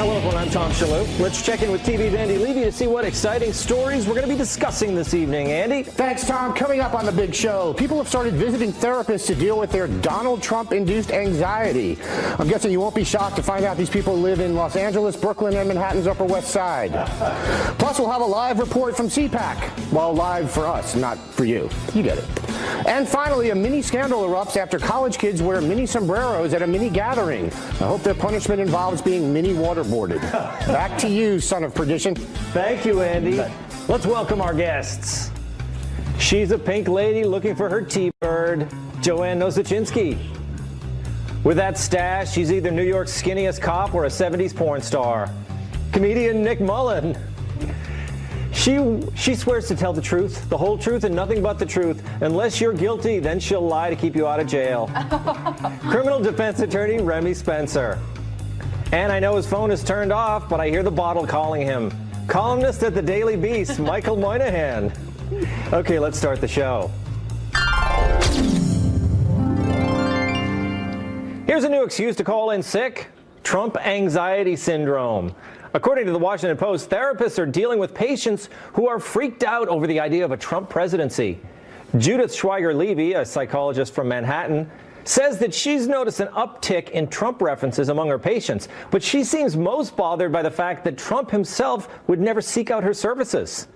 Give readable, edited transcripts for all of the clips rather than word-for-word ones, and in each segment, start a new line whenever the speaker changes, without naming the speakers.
Hello, everyone. I'm Tom Shalhoub. Let's check in with TV's Andy Levy to see what exciting stories we're going to be discussing this evening. Andy?
Thanks, Tom. Coming up on the big show, people have started visiting therapists to deal with their Donald Trump-induced anxiety. I'm guessing you won't be shocked to find out these people live in Los Angeles, Brooklyn, and Manhattan's Upper West Side. Plus, we'll have a live report from CPAC. Well, live for us, not for you. You get it. And finally, a mini scandal erupts after college kids wear mini sombreros at a mini gathering. I hope their punishment involves being mini waterboarded. Back to you, son of perdition.
Thank you, Andy. Let's welcome our guests. She's a pink lady looking for her T-bird, Joanne Nosachinski. With that stash, she's either New York's skinniest cop or a 70s porn star. Comedian Nick Mullen. She swears to tell the truth, the whole truth, and nothing but the truth. Unless you're guilty, then she'll lie to keep you out of jail. Criminal defense attorney Remy Spencer. And I know his phone is turned off, but I hear the bottle calling him. Columnist at the Daily Beast, Michael Moynihan. Okay, let's start the show. Here's a new excuse to call in sick: Trump anxiety syndrome. According to the Washington Post, therapists are dealing with patients who are freaked out over the idea of a Trump presidency. Judith Schweiger-Levy, a psychologist from Manhattan, says that she's noticed an uptick in Trump references among her patients, but she seems most bothered by the fact that Trump himself would never seek out her services.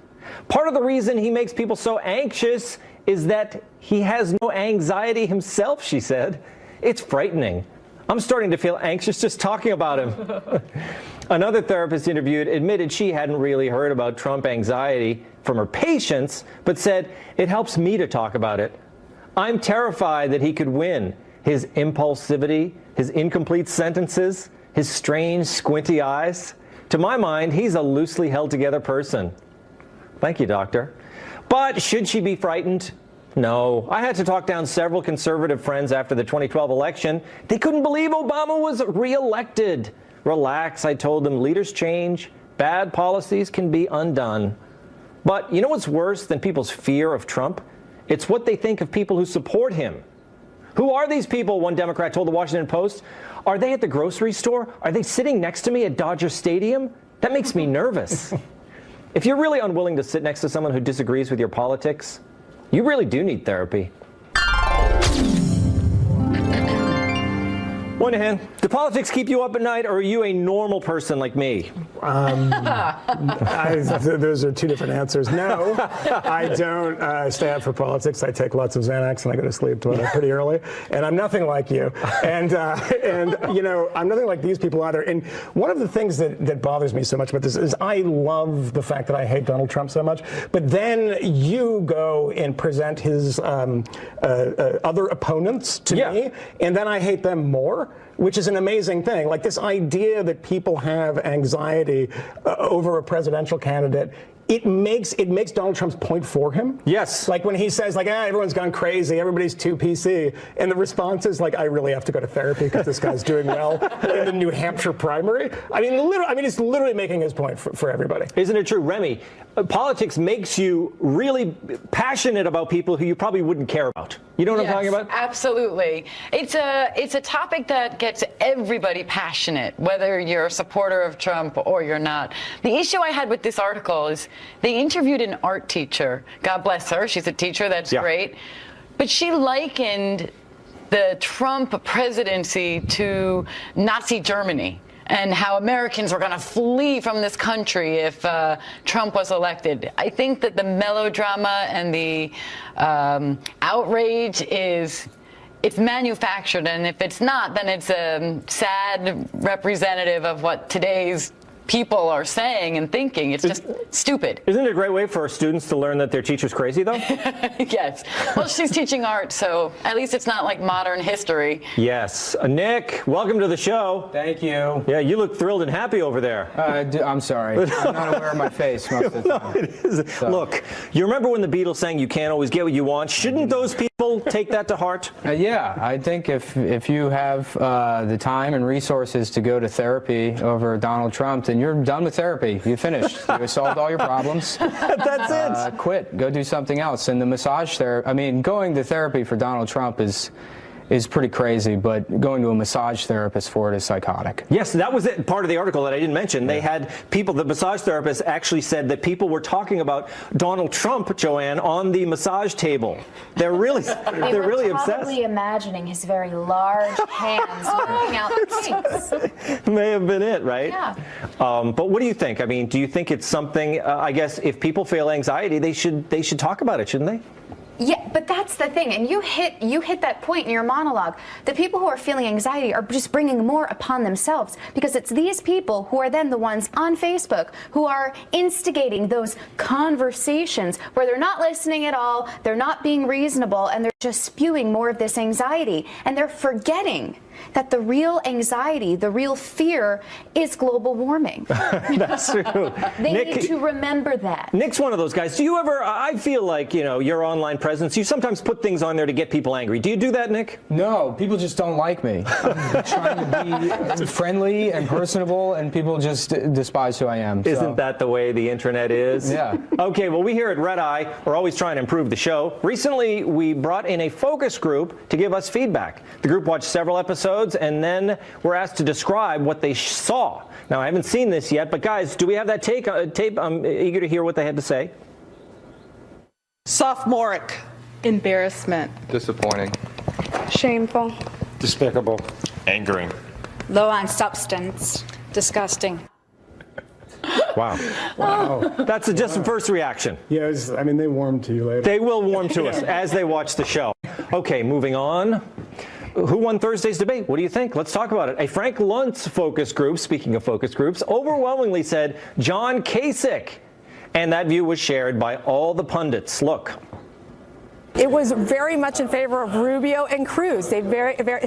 Part of the reason he makes people so anxious is that he has no anxiety himself, she said. It's frightening. I'm starting to feel anxious just talking about him. Another therapist interviewed admitted she hadn't really heard about Trump anxiety from her patients, but said, "It helps me to talk about it. I'm terrified that he could win. His impulsivity, his incomplete sentences, his strange, squinty eyes. To my mind, he's a loosely held together person." Thank you, doctor. But should she be frightened? No. I had to talk down several conservative friends after the 2012 election. They couldn't believe Obama was reelected. Relax, I told them. Leaders change. Bad policies can be undone. But you know what's worse than people's fear of Trump? It's what they think of people who support him. Who are these people, one Democrat told the Washington Post? Are they at the grocery store? Are they sitting next to me at Dodger Stadium? That makes me nervous. If you're really unwilling to sit next to someone who disagrees with your politics, you really do need therapy. Moynihan, do politics keep you up at night, or are you a normal person like me?
Those are two different answers. No, I don't stay up for politics. I take lots of Xanax and I go to sleep pretty early. And I'm nothing like you. And you know, I'm nothing like these people either. And one of the things that bothers me so much about this is I love the fact that I hate Donald Trump so much. But then you go and present his other opponents to me, and then I hate them more, which is an amazing thing. Like this idea that people have anxiety over a presidential candidate, it makes Donald Trump's point for him.
Yes.
Like when he says, like, everyone's gone crazy, everybody's too PC, and the response is like, I really have to go to therapy because this guy's doing well in the New Hampshire primary. I mean, it's literally making his point for everybody.
Isn't it true, Remy? Politics makes you really passionate about people who you probably wouldn't care about. You know what I'm talking about?
Absolutely. It's a topic that gets everybody passionate, whether you're a supporter of Trump or you're not. The issue I had with this article is they interviewed an art teacher. God bless her. She's a teacher. That's great. But she likened the Trump presidency to Nazi Germany, and how Americans were going to flee from this country if Trump was elected. I think that the melodrama and the outrage it's manufactured, and if it's not, then it's a sad representative of what today's people are saying and thinking. It's just stupid.
Isn't it a great way for our students to learn that their teacher's crazy, though?
Yes. Well, she's teaching art, so at least it's not like modern history.
Yes. Nick, welcome to the show.
Thank you.
Yeah, you look thrilled and happy over there.
I'm sorry. I'm not aware of my face most of the time.
No, it is. So. Look, you remember when the Beatles sang, "You can't always get what you want"? Shouldn't those people take that to heart?
Yeah, I think if you have the time and resources to go to therapy over Donald Trump, then you're done with therapy. You finished. You solved all your problems.
That's it.
Quit. Go do something else. And the massage therapy, I mean, going to therapy for Donald Trump is is pretty crazy, but going to a massage therapist for it is psychotic.
Yes, that was it, part of the article that I didn't mention. They had people, the massage therapist actually said that people were talking about Donald Trump, Joanne, on the massage table. They're really, they're really obsessed.
Probably imagining his very large hands working out the kinks.
May have been it, right?
Yeah.
But what do you think? I mean, do you think it's something? I guess if people feel anxiety, they should talk about it, shouldn't they?
Yeah, but that's the thing, and you hit that point in your monologue. The people who are feeling anxiety are just bringing more upon themselves, because it's these people who are then the ones on Facebook who are instigating those conversations where they're not listening at all, they're not being reasonable, and they're just spewing more of this anxiety, and they're forgetting that the real anxiety, the real fear is global warming.
That's true.
They need to remember that.
Nick's one of those guys. Do you ever, I feel like, you know, your online presence, you sometimes put things on there to get people angry. Do you do that, Nick?
No, people just don't like me. I'm trying to be friendly and personable, and people just despise who I am.
Isn't that the way the internet is?
Yeah.
Okay, well, we here at Red Eye are always trying to improve the show. Recently, we brought in a focus group to give us feedback. The group watched several episodes and then were asked to describe what they saw. Now, I haven't seen this yet, but guys, do we have that tape? I'm eager to hear what they had to say.
Sophomoric.
Embarrassment.
Disappointing.
Shameful.
Despicable.
Angering.
Low on substance. Disgusting.
Wow.
Wow.
That's just a first reaction.
Yeah, I mean, they warmed to you later.
They will warm to us as they watch the show. Okay, moving on. Who won Thursday's debate? What do you think? Let's talk about it. A Frank Luntz focus group, speaking of focus groups, overwhelmingly said John Kasich. And that view was shared by all the pundits. Look.
It was very much in favor of Rubio and Cruz. They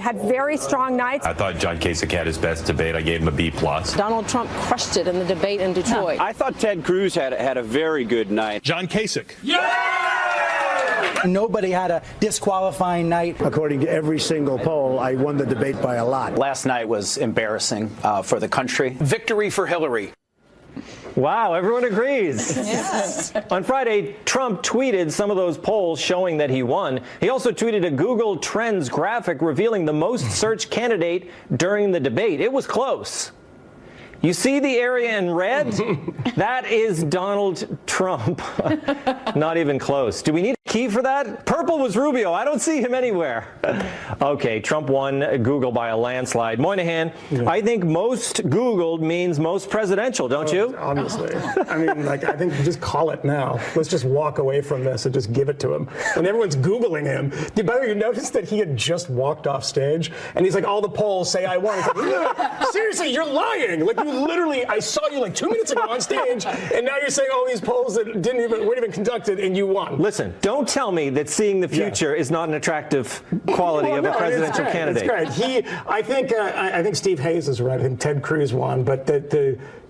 had very strong nights.
I thought John Kasich had his best debate. I gave him a B+.
Donald Trump crushed it in the debate in Detroit.
I thought Ted Cruz had a very good night.
John Kasich.
Nobody had a disqualifying night.
According to every single poll, I won the debate by a lot.
Last night was embarrassing for the country. Victory for Hillary.
Wow, everyone agrees.
Yes.
On Friday, Trump tweeted some of those polls showing that he won. He also tweeted a Google Trends graphic revealing the most searched candidate during the debate. It was close. You see the area in red? That is Donald Trump. Not even close. Do we need a key for that? Purple was Rubio. I don't see him anywhere. Okay, Trump won Google by a landslide. Moynihan, I think most Googled means most presidential, don't you?
Obviously. I mean, like, I think just call it now. Let's just walk away from this and just give it to him. And everyone's Googling him. By the way, you noticed that he had just walked off stage, and he's like, all the polls say I won. He's like, no, seriously, you're lying. Like, you literally, I saw you like 2 minutes ago on stage, and now you're saying all these polls that weren't even conducted, and you won.
Listen, don't tell me that seeing the future is not an attractive quality of a presidential candidate.
It's great. I think Steve Hayes is right. I think Ted Cruz won, but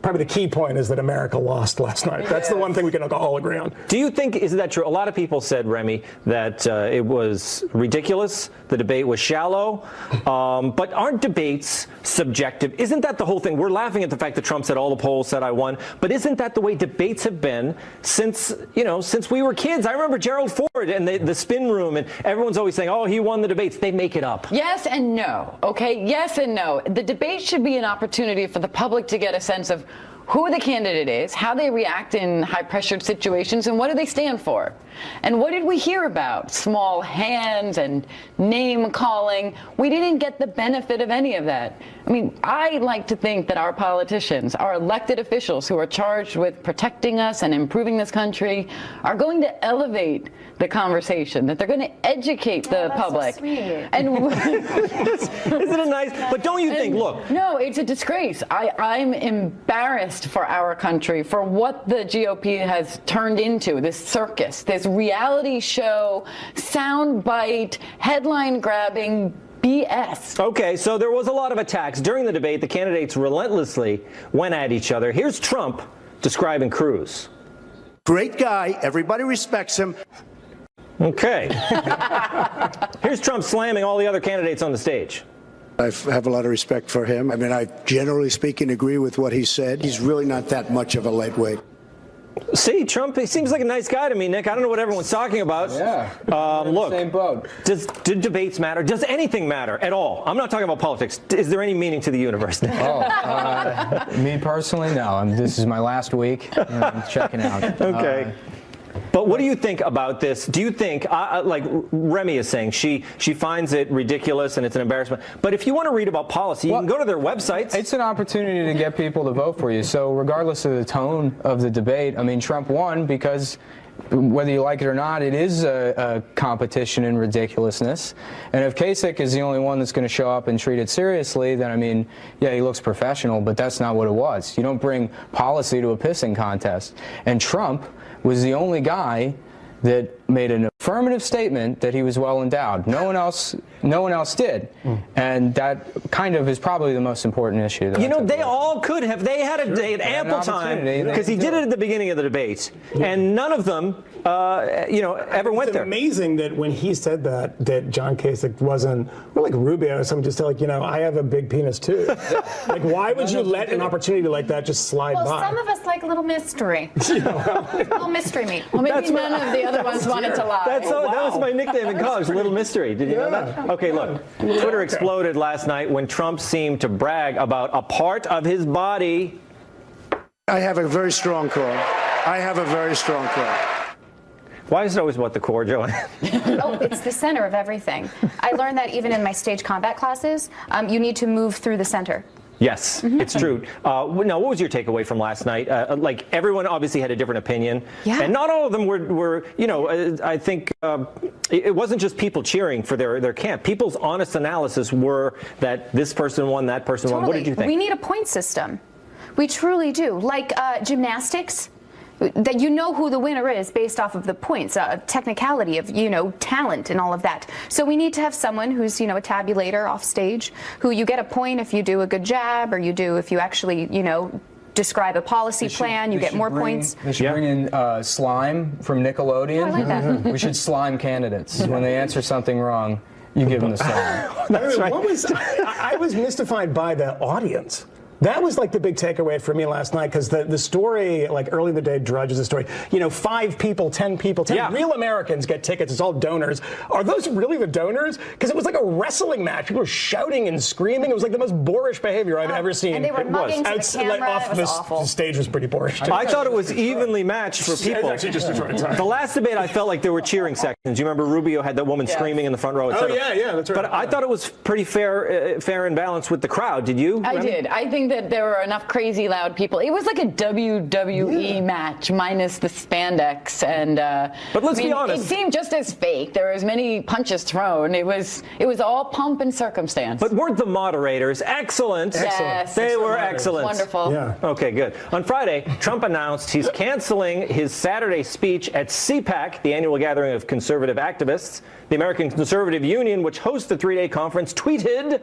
probably the key point is that America lost last night. That's the one thing we can all agree on.
Do you think, is that true? A lot of people said, Remy, that it was ridiculous, the debate was shallow, but aren't debates subjective? Isn't that the whole thing? We're laughing at the fact that Trump said all the polls said I won, but isn't that the way debates have been since we were kids? I remember Gerald Ford and the spin room, and everyone's always saying, oh, he won the debates. They make it up.
Yes and no, okay? Yes and no. The debate should be an opportunity for the public to get a sense of who the candidate is, how they react in high-pressured situations, and what do they stand for. And what did we hear about? Small hands and name-calling. We didn't get the benefit of any of that. I mean, I like to think that our politicians, our elected officials who are charged with protecting us and improving this country, are going to elevate the conversation, that they're going to educate the public.
So sweet.
And
isn't it nice? But don't you think, look.
No, it's a disgrace. I'm embarrassed for our country, for what the GOP has turned into, this circus, this reality show, soundbite, headline-grabbing BS.
Okay, so there was a lot of attacks. During the debate, the candidates relentlessly went at each other. Here's Trump describing Cruz.
Great guy. Everybody respects him.
Okay. Here's Trump slamming all the other candidates on the stage.
I have a lot of respect for him. I mean, I generally speaking agree with what he said. He's really not that much of a lightweight.
See, Trump, he seems like a nice guy to me, Nick. I don't know what everyone's talking about.
Yeah.
Look,
same boat.
Do debates matter? Does anything matter at all? I'm not talking about politics. Is there any meaning to the universe now?
Me personally, no. This is my last week. I'm checking out.
Okay. But what do you think about this? Do you think, like Remy is saying, she finds it ridiculous and it's an embarrassment. But if you want to read about policy, you can go to their websites.
It's an opportunity to get people to vote for you. So regardless of the tone of the debate, I mean, Trump won because whether you like it or not, it is a competition in ridiculousness. And if Kasich is the only one that's going to show up and treat it seriously, then, I mean, yeah, he looks professional, but that's not what it was. You don't bring policy to a pissing contest. And Trump was the only guy that made an affirmative statement that he was well endowed. No one else did. And that kind of is probably the most important issue.
You know, they all could have. They had ample time because he did it at the beginning of the debate, and none of them, ever went there.
It's amazing that when he said that John Kasich wasn't, or like Rubio or something, just said, like, I have a big penis too. Like, why would you let an opportunity like that just slide by?
Well, some of us like a little mystery. A little mystery meat.
Well, maybe none of the other ones wanted to lie.
That was my nickname in college, Little Mystery. Did you know that? Okay, look. Twitter exploded last night when Trump seemed to brag about a part of his body.
I have a very strong core. I have a very strong core.
Why is it always about the core, Joanne?
Oh, it's the center of everything. I learned that even in my stage combat classes, you need to move through the center.
Yes, it's true. Now, what was your takeaway from last night? Like, everyone obviously had a different opinion.
Yeah.
And not all of them were I think it wasn't just people cheering for their camp. People's honest analysis were that this person won, that person won. What did you think?
We need a point system. We truly do. Like gymnastics, that you know who the winner is based off of the points, technicality of, talent and all of that. So we need to have someone who's, a tabulator off stage, who you get a point if you do a good job, or if you actually, describe a policy plan, you get more points.
They should bring in slime from Nickelodeon.
Oh, I like that.
We should slime candidates. When they answer something wrong, you give them the slime.
That's right. I was mystified by the audience. That was like the big takeaway for me last night, because the story, like early in the day, Drudge is a story. 5 people, 10 people, 10 real Americans get tickets. It's all donors. Are those really the donors? Because it was like a wrestling match. People were shouting and screaming. It was like the most boorish behavior I've ever seen.
And they were mugging to the camera. It was awful.
The stage was pretty boorish.
I thought it was evenly matched for people.
It's actually just Detroit.
The last debate, I felt like there were cheering sections. You remember Rubio had that woman screaming in the front row, et cetera.
Oh, yeah, that's right.
But I thought it was pretty fair and balanced with the crowd. Did you?
I did. I think that there were enough crazy loud people. It was like a WWE match minus the spandex, and
but let's be honest,
it seemed just as fake. There were as many punches thrown. It was all pomp and circumstance.
But weren't the moderators excellent?
Yes,
they were excellent.
Wonderful.
Yeah.
Okay, good. On Friday, Trump announced he's canceling his Saturday speech at CPAC, the annual gathering of conservative activists. The American Conservative Union, which hosts the 3-day conference, tweeted,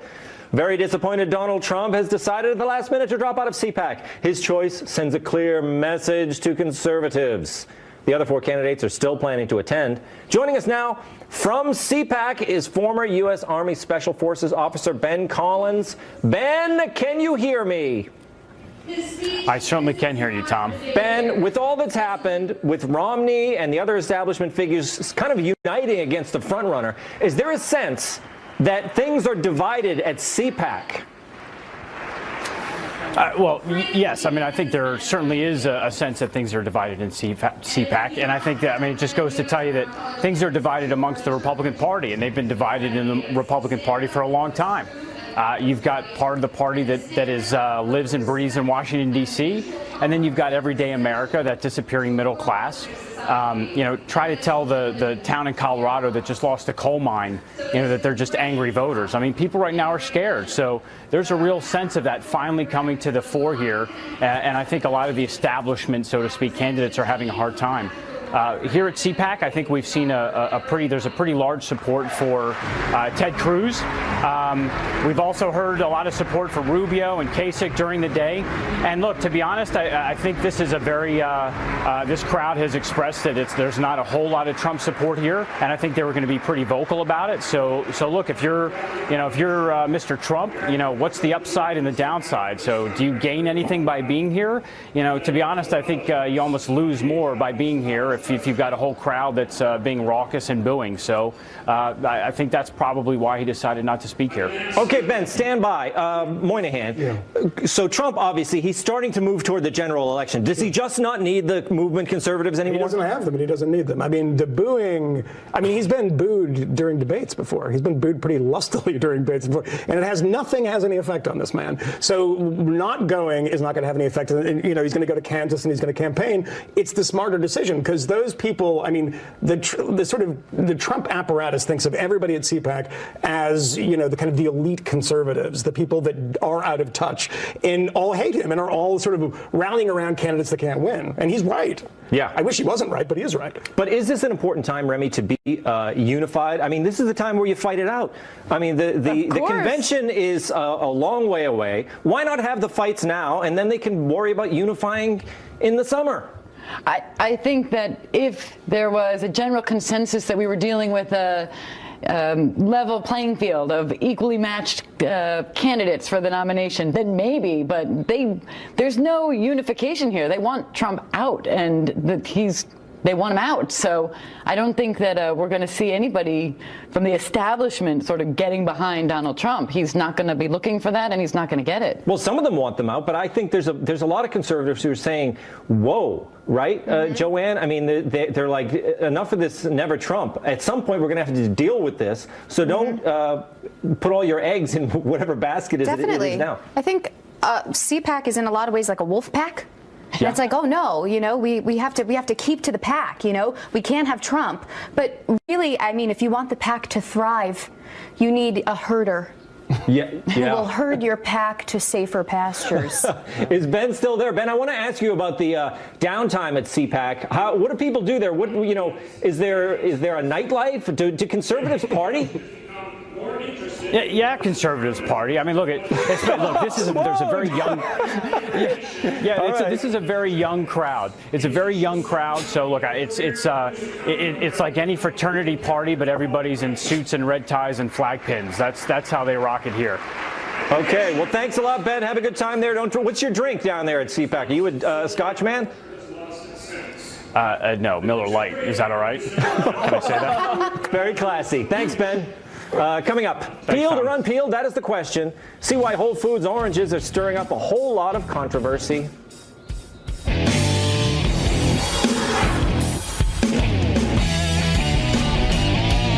"Very disappointed Donald Trump has decided at the last minute to drop out of CPAC. His choice sends a clear message to conservatives." The other 4 candidates are still planning to attend. Joining us now from CPAC is former U.S. Army Special Forces officer Ben Collins. Ben, can you hear me?
I certainly can hear you, Tom.
Ben, with all that's happened, with Romney and the other establishment figures kind of uniting against the frontrunner, is there a sense that things are divided at CPAC?
Well, yes. I mean, I think there certainly is a sense that things are divided in CPAC, and I think that, it just goes to tell you that things are divided amongst the Republican Party, and they've been divided in the Republican Party for a long time. You've got part of the party that is lives and breathes in Washington, D.C., and then you've got everyday America, that disappearing middle class. Try to tell the town in Colorado that just lost a coal mine, that they're just angry voters. I mean, people right now are scared. So there's a real sense of that finally coming to the fore here. And I think a lot of the establishment, so to speak, candidates are having a hard time. here at CPAC, I think we've seen there's a pretty large support for Ted Cruz. We've also heard a lot of support for Rubio and Kasich during the day. And look, to be honest, I think this is a very this crowd has expressed that there's not a whole lot of Trump support here, and I think they were going to be pretty vocal about it. So look, if you're Mr. Trump, what's the upside and the downside? So do you gain anything by being here? To be honest, I think you almost lose more by being here if you've got a whole crowd that's being raucous and booing. So I think that's probably why he decided not to speak here.
Okay, Ben, stand by. Moynihan.
Yeah.
So Trump, obviously, he's starting to move toward the general election. Does he just not need the movement conservatives anymore?
He doesn't have them, and he doesn't need them. I mean, the booing, he's been booed during debates before. He's been booed pretty lustily during debates before, and it has any effect on this man. So not going is not going to have any effect. And, he's going to go to Kansas and he's going to campaign. It's the smarter decision, because those people, the Trump apparatus thinks of everybody at CPAC as, the kind of the elite conservatives, the people that are out of touch and all hate him and are all sort of rallying around candidates that can't win. And he's right.
Yeah.
I wish he wasn't right, but he is right.
But is this an important time, Remy, to be unified? This is the time where you fight it out. The convention is a long way away. Why not have the fights now, and then they can worry about unifying in the summer?
I think that if there was a general consensus that we were dealing with a level playing field of equally matched candidates for the nomination, then maybe, but there's no unification here. They want Trump out, and they want him out. So I don't think that we're going to see anybody from the establishment sort of getting behind Donald Trump. He's not going to be looking for that, and he's not going to get it.
Well, some of them want them out, but I think there's a lot of conservatives who are saying, whoa, right, Joanne? They're like, enough of this never Trump. At some point, we're going to have to deal with this. So don't put all your eggs in whatever basket it is now.
I think CPAC is in a lot of ways like a wolf pack. Yeah. It's like, oh no, we have to keep to the pack, we can't have Trump. But really, if you want the pack to thrive, you need a herder.
Yeah.
Who will herd your pack to safer pastures.
Is Ben still there? Ben, I want to ask you about the downtime at CPAC. What do people do there? Is there a nightlife? Do conservatives party?
Yeah, conservatives party. This is there's a very young. This is a very young crowd. It's a very young crowd. So look, it's like any fraternity party, but everybody's in suits and red ties and flag pins. That's how they rock it here.
Okay. Well, thanks a lot, Ben. Have a good time there. What's your drink down there at CPAC? Are you a Scotch man?
No, Miller Lite. Is that all right? Can I say that?
Very classy. Thanks, Ben. Coming up, peeled or unpeeled, that is the question. See why Whole Foods oranges are stirring up a whole lot of controversy.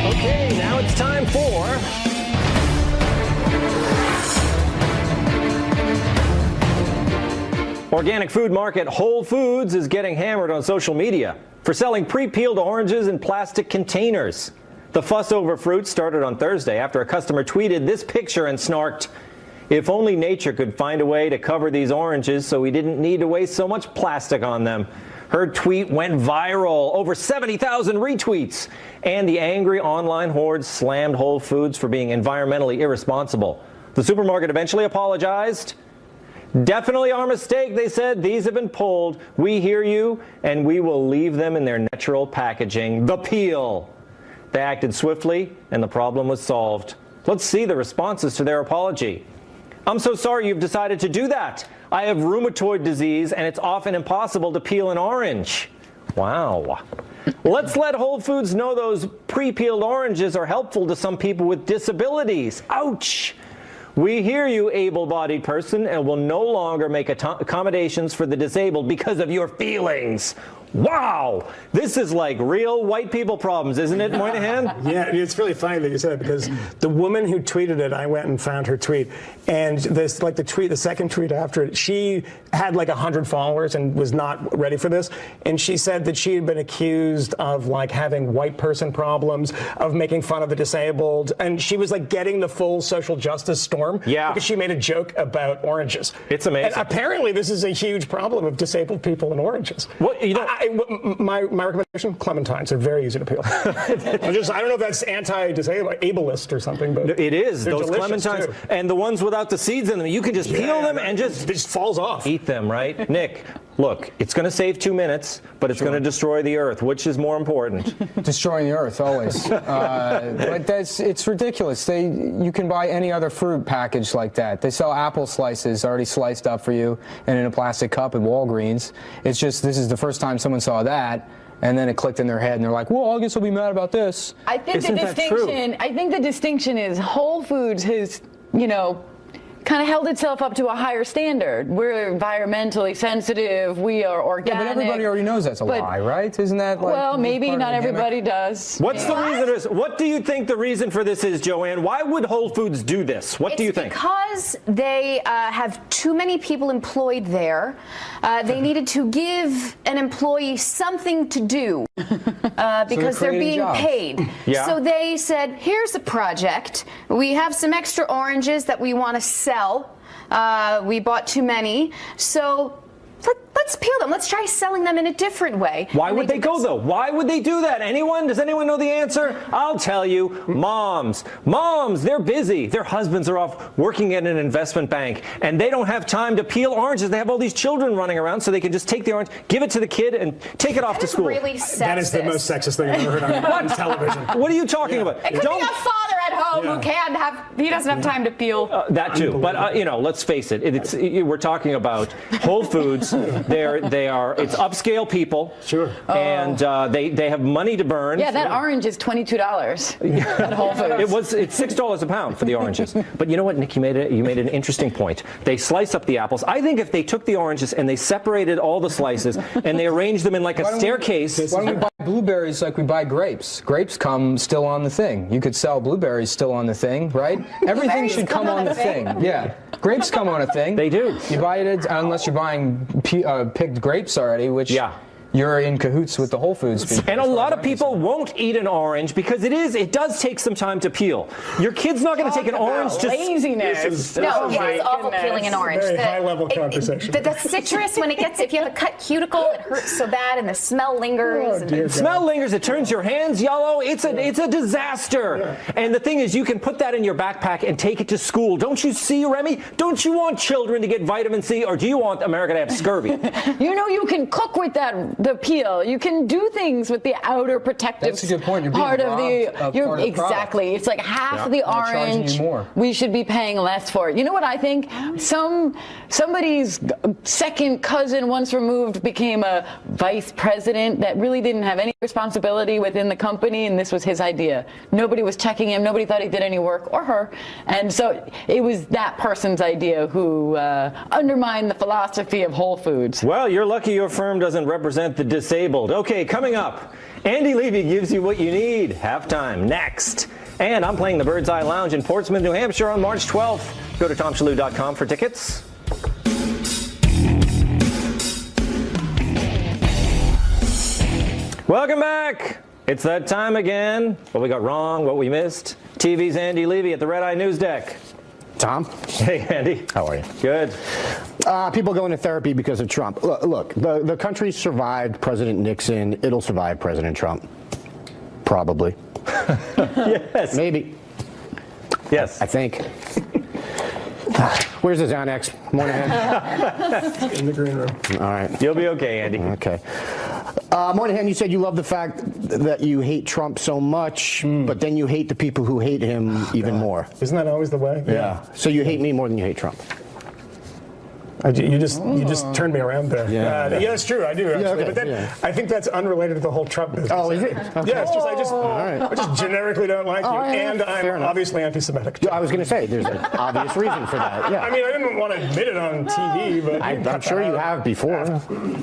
Okay, now it's time for organic food market Whole Foods is getting hammered on social media for selling pre-peeled oranges in plastic containers. The fuss over fruit started on Thursday after a customer tweeted this picture and snarked, "If only nature could find a way to cover these oranges so we didn't need to waste so much plastic on them." Her tweet went viral, over 70,000 retweets, and the angry online horde slammed Whole Foods for being environmentally irresponsible. The supermarket eventually apologized. "Definitely our mistake," they said. "These have been pulled. We hear you, and we will leave them in their natural packaging." The peel. They acted swiftly, and the problem was solved. Let's see the responses to their apology. "I'm so sorry you've decided to do that. I have rheumatoid disease, and it's often impossible to peel an orange." Wow. "Let's let Whole Foods know those pre-peeled oranges are helpful to some people with disabilities." Ouch. "We hear you, able-bodied person, and will no longer make accommodations for the disabled because of your feelings." Wow! This is like real white people problems, isn't it, Moynihan?
Yeah, it's really funny that you said it, because the woman who tweeted it, I went and found her tweet, and the second tweet after it, she had like 100 followers and was not ready for this, and she said that she had been accused of having white person problems, of making fun of the disabled, and she was getting the full social justice storm.
Yeah.
Because she made a joke about oranges.
It's amazing.
And apparently this is a huge problem of disabled people and oranges.
Well,
My recommendation: clementines. They're very easy to peel. I don't know if that's anti-ableist or something, but
it is.
Those
clementines
too.
and the ones without the seeds in them. You can just peel them and just
it just falls off.
Eat them, right? Nick, look, it's going to save 2 minutes, but it's going to destroy the earth. Which is more important?
Destroying the earth, always. But it's ridiculous. You can buy any other fruit packaged like that. They sell apple slices already sliced up for you and in a plastic cup at Walgreens. It's just, this is the first time someone saw that, and then it clicked in their head, and they're like, well, I guess I'll be mad about this.
I think
Isn't
the
that true?
distinction. I think the distinction is Whole Foods has, kind of held itself up to a higher standard. We're environmentally sensitive. We are organic.
Yeah, but everybody already knows that's a lie, right? Isn't that like?
Well, maybe not everybody does.
What's the reason? What do you think the reason for this is, Joanne? Why would Whole Foods do this? What do you think?
Because they have too many people employed there. They needed to give an employee something to do because they're being paid.
Yeah.
So they said, here's a project. We have some extra oranges that we want to sell. We bought too many. So let's peel them. Let's try selling them in a different way.
Why would they go, though? Why would they do that? Anyone? Does anyone know the answer? I'll tell you. Moms, they're busy. Their husbands are off working at an investment bank, and they don't have time to peel oranges. They have all these children running around, so they can just take the orange, give it to the kid, and take it off to school.
Really sexist.
That is the most sexist thing I've ever heard on television.
What are you talking about?
It could be a father at home who he doesn't have time to peel.
That too, but let's face it. We're talking about Whole Foods. It's upscale people. Sure. And they have money to burn.
Yeah, that orange is $22 at Whole Foods.
It's $6 a pound for the oranges. But you know what, Nick? You made an interesting point. They slice up the apples. I think if they took the oranges and they separated all the slices and they arranged them in like a staircase.
Why don't we buy blueberries like we buy grapes? Grapes come still on the thing. You could sell blueberries still on the thing, right? Everything should come on the thing. Yeah. Grapes come on a thing.
They do.
You buy it unless you're buying picked grapes already, which you're in cahoots with the Whole Foods people.
And a lot of people won't eat an orange because it does take some time to peel. Your kid's not going to take an orange just
laziness.
No, it's awful peeling an orange.
Very high-level conversation.
The citrus, if you have a cut cuticle, it hurts so bad, and the smell lingers.
Smell lingers. It turns your hands yellow. It's a disaster. Yeah. And the thing is, you can put that in your backpack and take it to school. Don't you see, Remy? Don't you want children to get vitamin C, or do you want America to have scurvy?
You can cook with the peel. You can do things with the outer protective.
That's a good point. You're being
part of
the
exactly. It's like half the orange. We should be paying less for it. You know what I think? Somebody's second cousin, once removed, became a vice president that really didn't have any responsibility within the company, and this was his idea. Nobody was checking him. Nobody thought he did any work, or her, and so it was that person's idea who undermined the philosophy of Whole Foods.
Well, you're lucky your firm doesn't represent the disabled. Okay, coming up, Andy Levy gives you what you need. Halftime next. And I'm playing the Bird's Eye Lounge in Portsmouth, New Hampshire on March 12th. Go to TomShalou.com for tickets. Welcome back. It's that time again. What we got wrong, what we missed. TV's Andy Levy at the Red Eye News Deck.
Tom?
Hey, Andy.
How are you?
Good.
People going to therapy because of Trump. Look, the country survived President Nixon. It'll survive President Trump. Probably.
Yes.
Maybe.
Yes.
I think. Where's the Xanax? Moynihan?
In the green room.
All right.
You'll be okay, Andy.
Okay. Moynihan, you said you love the fact that you hate Trump so much, but then you hate the people who hate him even more.
Isn't that always the way?
Yeah. So you hate me more than you hate Trump.
You just turned me around there.
Yeah,
it's true. I do actually.
okay,
But then I think that's unrelated to the whole Trump business.
Oh, is it? Okay.
Yeah, it's just I just generically don't like you, and I'm obviously anti-Semitic.
I was going to say there's an obvious reason for that. Yeah.
I mean, I didn't want to admit it on TV, but
I'm sure you have before.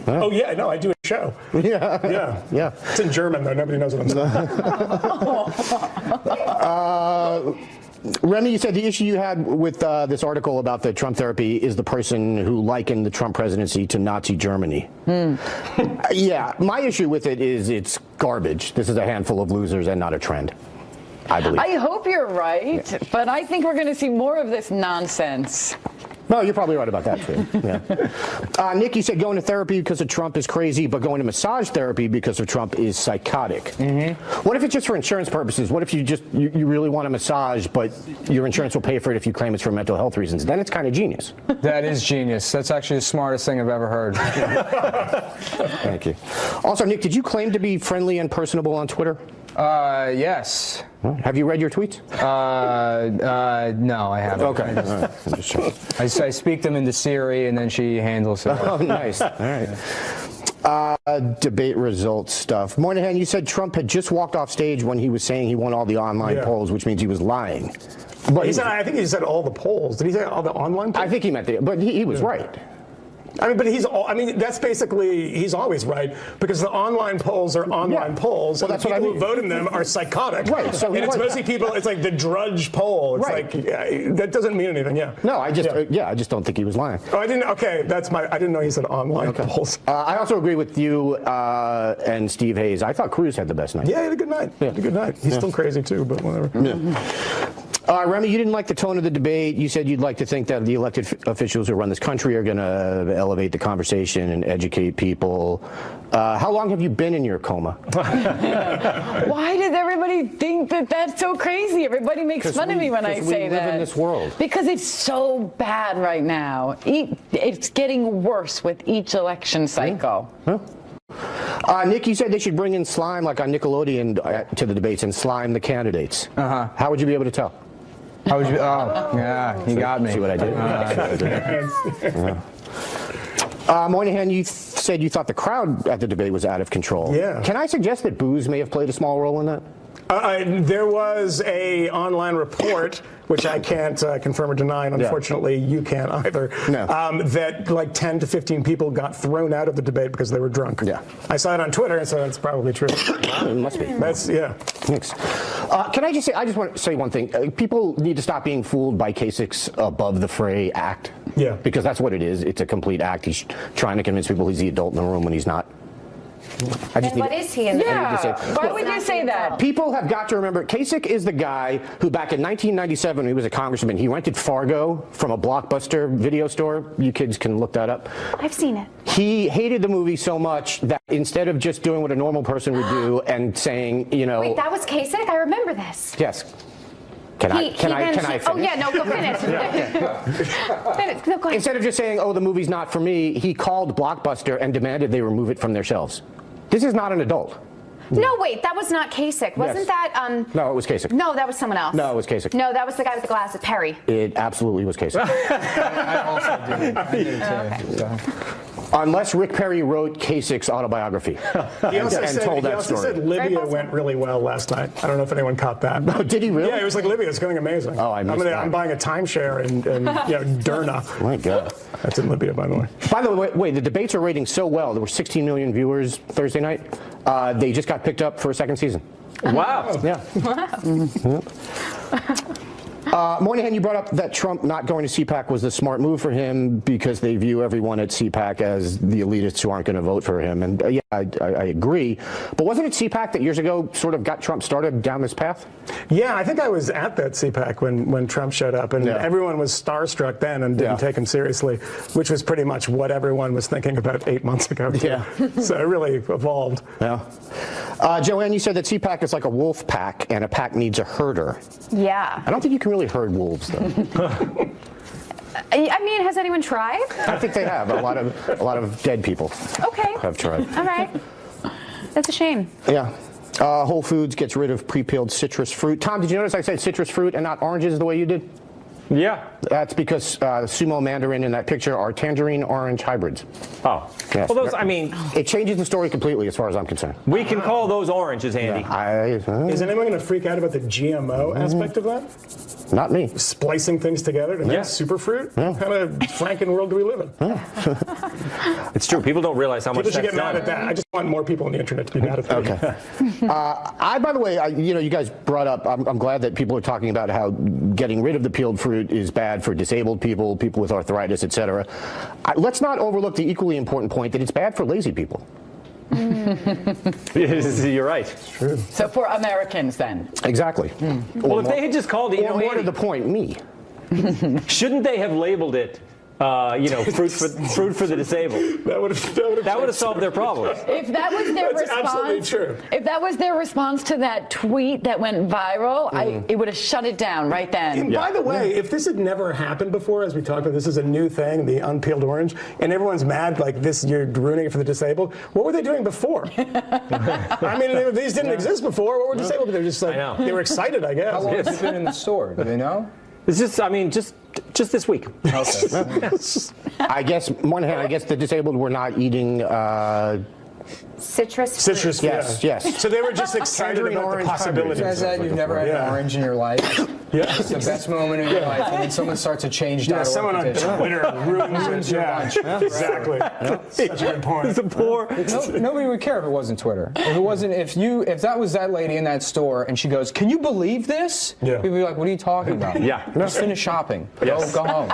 Oh yeah, no, I do a show.
Yeah.
It's in German though. Nobody knows what I'm saying.
Remy, you said the issue you had with this article about the Trump therapy is the person who likened the Trump presidency to Nazi Germany. Yeah, my issue with it is it's garbage. This is a handful of losers and not a trend, I believe.
I hope you're right, but I think we're going to see more of this nonsense.
No, you're probably right about that, too. Yeah. Nick, you said going to therapy because of Trump is crazy, but going to massage therapy because of Trump is psychotic. What if it's just for insurance purposes? What if you really want a massage, but your insurance will pay for it if you claim it's for mental health reasons? Then it's kind of genius.
That is genius. That's actually the smartest thing I've ever heard.
Thank you. Also, Nick, did you claim to be friendly and personable on Twitter?
Yes.
Have you read your tweets?
No, I haven't.
Okay. All right. I'm just checking.
I speak them into Siri, and then she handles it.
Oh, nice. All right. Debate results stuff. Moynihan, you said Trump had just walked off stage when he was saying he won all the online polls, which means he was lying. But
he said, I think he said all the polls. Did he say all the online polls?
I think he meant that, but he was right.
I mean, but that's basically, he's always right, because the online polls are online polls, and the people who vote in them are psychotic.
Right. So
and it's mostly people, it's like the Drudge poll. It's like, that doesn't mean anything, No,
I just don't think he was lying.
Oh, I didn't know he said online polls.
I also agree with you and Steve Hayes. I thought Cruz had the best night.
Yeah, he had a good night. He had a good night. He's still crazy too, but whatever.
Remy, you didn't like the tone of the debate. You said you'd like to think that the elected officials who run this country are going to elevate the conversation and educate people. How long have you been in your coma?
Why does everybody think that that's so crazy? Everybody makes fun of me when I say that.
We live in this world.
Because it's so bad right now. It's getting worse with each election cycle.
Nick, you said they should bring in slime like on Nickelodeon to the debates and slime the candidates. How would you be able to tell?
How would you? Oh, yeah, you got me.
See what I did? Moynihan, you said you thought the crowd at the debate was out of control.
Yeah.
Can I suggest that booze may have played a small role in that?
There was a online report, which I can't confirm or deny, and unfortunately you can't either, that like 10 to 15 people got thrown out of the debate because they were drunk.
Yeah.
I saw it on Twitter, and so that's probably true.
It must be. Thanks. Can I just want to say one thing. People need to stop being fooled by Kasich's above the fray act.
Yeah.
Because that's what it is. It's a complete act. He's trying to convince people he's the adult in the room when he's not.
What is he in the
Why would you say that?
People have got to remember, Kasich is the guy who back in 1997 when he was a congressman, he rented Fargo from a Blockbuster video store. You kids can look that up.
I've seen it.
He hated the movie so much that instead of just doing what a normal person would do and saying, you know.
Wait, that was Kasich? I remember this.
Yes. Can I finish?
Oh, yeah, no, go finish. No, go ahead.
Instead of just saying, oh, the movie's not for me, he called Blockbuster and demanded they remove it from their shelves. This is not an adult.
No, wait, that was not Kasich. Wasn't that,
No, it was Kasich.
No, that was someone else.
No, it was Kasich.
No, that was the guy with the glasses, Perry.
It absolutely was Kasich.
I also did.
Unless Rick Perry wrote Kasich's autobiography and told that story.
He also said Libya went really well last night. I don't know if anyone caught that.
Oh, did he really?
Yeah, it was like Libya. It's going amazing.
Oh, I missed that.
I'm buying a timeshare in Derna.
My God.
That's in Libya, by the way.
By the way, the debates are rating so well. There were 16 million viewers Thursday night. They just got picked up for a second season.
Wow.
Yeah. Moynihan, you brought up that Trump not going to CPAC was the smart move for him because they view everyone at CPAC as the elitists who aren't going to vote for him. And yeah, I agree. But wasn't it CPAC that years ago sort of got Trump started down this path?
Yeah, I think I was at that CPAC when Trump showed up, and everyone was starstruck then and didn't take him seriously, which was pretty much what everyone was thinking about 8 months ago.
Yeah.
So it really evolved.
Yeah. Joanne, you said that CPAC is like a wolf pack, and a pack needs a herder.
Yeah.
I don't think you can really herd wolves, though.
I mean, has anyone tried?
I think they have. A lot of dead people have tried.
All right. That's a shame.
Yeah. Whole Foods gets rid of pre-peeled citrus fruit. Tom, did you notice I said citrus fruit and not oranges the way you did?
Yeah.
That's because Sumo Mandarin in that picture are tangerine orange hybrids.
Oh.
Yes.
Well, those, I mean.
It changes the story completely as far as I'm concerned.
We can call those oranges, Andy.
Is anyone going to freak out about the GMO aspect of that?
Not me.
Splicing things together to make superfruit? What kind of Franken world do we live in?
It's true. People don't realize how much
people should
that's
get mad at that. I just want more people on the internet to be mad at that.
Okay. By the way, you guys brought up, I'm glad that people are talking about how getting rid of the peeled fruit is bad for disabled people, people with arthritis, etc. Let's not overlook the equally important point that it's bad for lazy people.
You're right. It's
true.
So for Americans, then.
Exactly.
Well, if they had just called it,
more to the point, me.
Shouldn't they have labeled it fruit for the disabled. That would have solved their problems.
If that was their
That's absolutely
response,
true.
if that was their response to that tweet that went viral, it would have shut it down right then.
And by the way, if this had never happened before, as we talked about, this is a new thing, the unpeeled orange, and everyone's mad like this, you're ruining it for the disabled. What were they doing before? I mean, these didn't exist before. What were disabled? They're just like, they were excited, I guess.
How long has it been in the store? Do they know?
It's just this week.
Okay.
I guess, on one hand, I guess the disabled were not eating
Citrus.
Citrus,
Yes, yes.
So they were just excited
Tangerine
about the
orange
possibilities.
You guys said you've never had an orange in your life.
Yeah.
It's the best moment of your life, and then someone starts a change.org
Yeah, someone on
petition.
Twitter ruins
your
yeah.
lunch.
Exactly. Such a good point.
It's a poor.
Nobody would care if it wasn't Twitter. If that was that lady in that store and she goes, "Can you believe this?"
Yeah.
People would be like, "What are you talking about?"
Yeah.
Just finish shopping.
Yes.
Go home.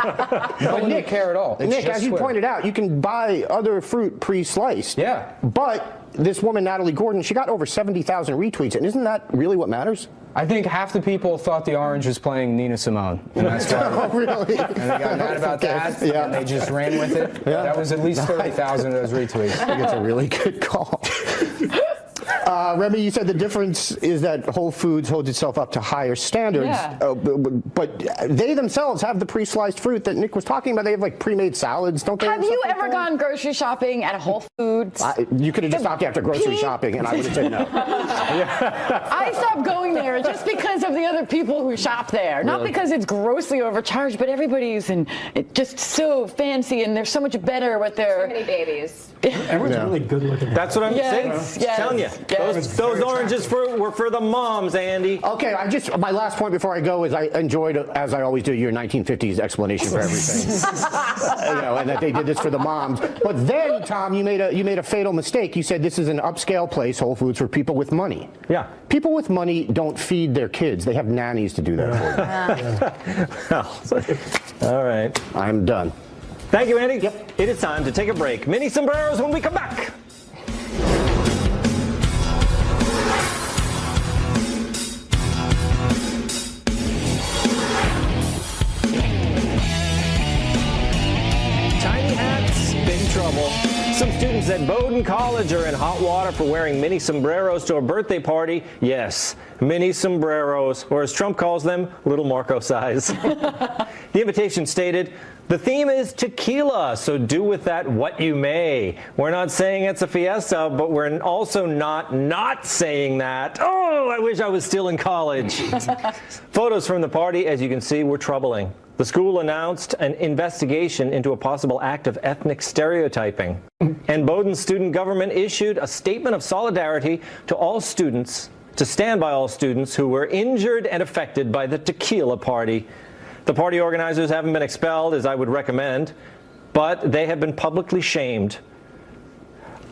No one would care at all. It's
Nick,
just
as you
Twitter.
pointed out, you can buy other fruit pre-sliced.
Yeah.
But this woman, Natalie Gordon, she got over 70,000 retweets, and isn't that really what matters?
I think half the people thought the orange was playing Nina Simone, and that's why.
Oh, really?
And they got mad about that,
Yeah.
and they just ran with it.
Yeah.
That was at least 30,000 of those retweets.
I think it's a really good call. Remy, you said the difference is that Whole Foods holds itself up to higher standards,
Yeah.
but they themselves have the pre-sliced fruit that Nick was talking about. They have like pre-made salads, don't they?
Have you ever gone grocery shopping at a Whole Foods?
You could have just stopped after grocery shopping, and I would have said no.
I stopped going there just because of the other people who shop there. Not
Really?
because it's grossly overcharged, but everybody's just so fancy and they're so much better with their.
Too many babies.
Everyone's really good looking.
That's what I'm
Yes,
saying.
yes,
Telling you,
yes.
those oranges were for the moms, Andy.
Okay, my last point before I go is I enjoyed, as I always do, your 1950s explanation for everything. And that they did this for the moms. But then, Tom, you made a fatal mistake. You said this is an upscale place, Whole Foods, for people with money.
Yeah.
People with money don't feed their kids. They have nannies to do that for them.
All right.
I'm done.
Thank you, Andy. Yep. It is time to take a break. Mini sombreros when we come back. Tiny hats, big trouble. Some students at Bowdoin College are in hot water for wearing mini sombreros to a birthday party. Yes, mini sombreros, or as Trump calls them, little Marco size. The invitation stated, "The theme is tequila, so do with that what you may." We're not saying it's a fiesta, but we're also not saying that. Oh, I wish I was still in college. Photos from the party, as you can see, were troubling. The school announced an investigation into a possible act of ethnic stereotyping. And Bowdoin student government issued a statement of solidarity to all students, to stand by all students who were injured and affected by the tequila party. The party organizers haven't been expelled, as I would recommend, but they have been publicly shamed.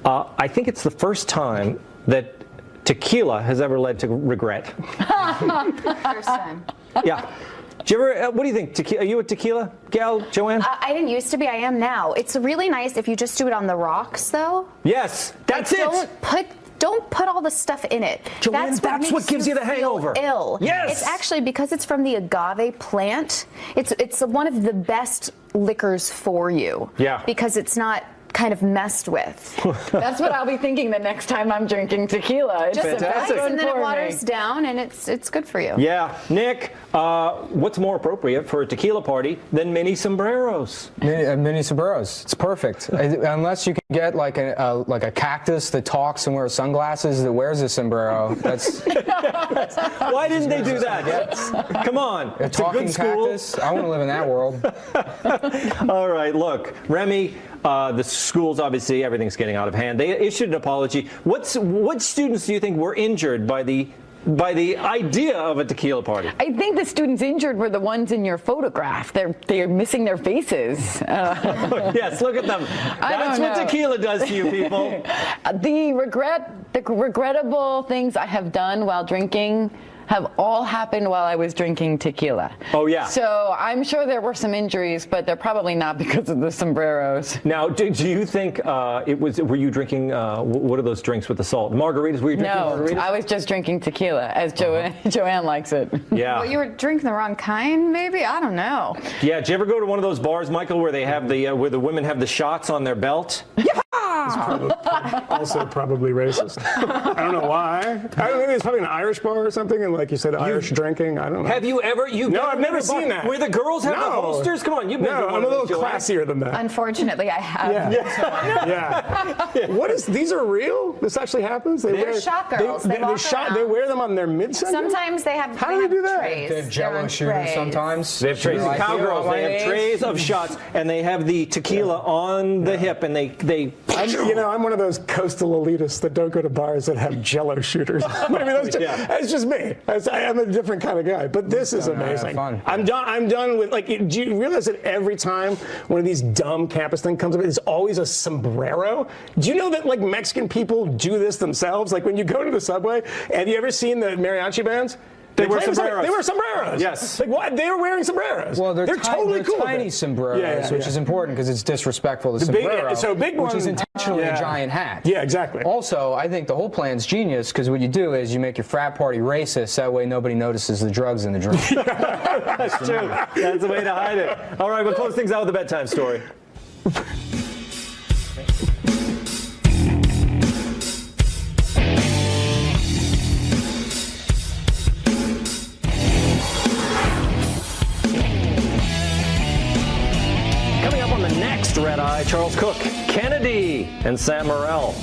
I think it's the first time that tequila has ever led to regret.
First time.
Yeah. Do you ever, what do you think? Are you a tequila gal, Joanne?
I didn't used to be. I am now. It's really nice if you just do it on the rocks, though.
Yes, that's it.
Don't put all the stuff in it.
Joanne, that's what gives you the hangover.
Ill.
Yes.
It's actually because it's from the agave plant. It's one of the best liquors for you.
Yeah.
Because it's not kind of messed with.
That's what I'll be thinking the next time I'm drinking tequila. It's
Just
fantastic.
ice, and then it
for me.
waters down, and it's good for you.
Yeah. Nick, what's more appropriate for a tequila party than mini sombreros?
Mini sombreros. It's perfect. Unless you can get like a cactus that talks and wears sunglasses that wears a sombrero. That's
Why didn't they do that? Come on.
a
It's a
talking
good school.
cactus. I want to live in that world.
All right, look, Remy, the schools, obviously, everything's getting out of hand. They issued an apology. What students do you think were injured by the idea of a tequila party?
I think the students injured were the ones in your photograph. They're missing their faces.
Yes, look at them. That's what tequila does to you people.
The regrettable things I have done while drinking, have all happened while I was drinking tequila.
Oh, yeah.
So I'm sure there were some injuries, but they're probably not because of the sombreros.
Now, do you think were you drinking, what are those drinks with the salt? Margaritas? Were you drinking margaritas?
No, I was just drinking tequila, as Joanne likes it.
Yeah.
Well, you were drinking the wrong kind, maybe? I don't know.
Yeah, did you ever go to one of those bars, Michael, where they have where the women have the shots on their belt?
Also probably racist. I don't know why. I don't think it's probably an Irish bar or something, and like you said, Irish drinking. I don't know.
Have you ever?
No, I've never seen that.
Where the girls have the holsters? Come on, you've been to one
I'm a
of
little
those, Joanne.
classier than that.
Unfortunately, I have.
Yeah. What is? These are real? This actually happens?
They're shot girls. They walk around.
They wear them on their midsection?
Sometimes they have.
How do they do that?
Trays.
They have Jello shooters sometimes.
They have trays of cowgirls. They have trays of shots, and they have the tequila on the hip, and they.
I'm one of those coastal elitists that don't go to bars that have Jello shooters. I mean, that's just me. I'm a different kind of guy. But this is amazing. I'm done with, like, do you realize that every time one of these dumb campus things comes up, it's always a sombrero? Do you know that, like, Mexican people do this themselves? Like, when you go to the subway, have you ever seen the mariachi bands? They wear sombreros. They wear sombreros.
Yes.
Like, what? They were wearing sombreros.
Well, they're
totally cool.
Tiny sombreros, which is important because it's disrespectful to
big
sombrero,
which
one, is intentionally a giant hat.
Yeah, exactly.
Also, I think the whole plan's genius because what you do is you make your frat party racist. That way nobody notices the drugs in the drink.
That's true. That's the way to hide it. All right, we'll close things out with a bedtime story. Red Eye, Charles Cook, Kennedy, and Sam Morrell.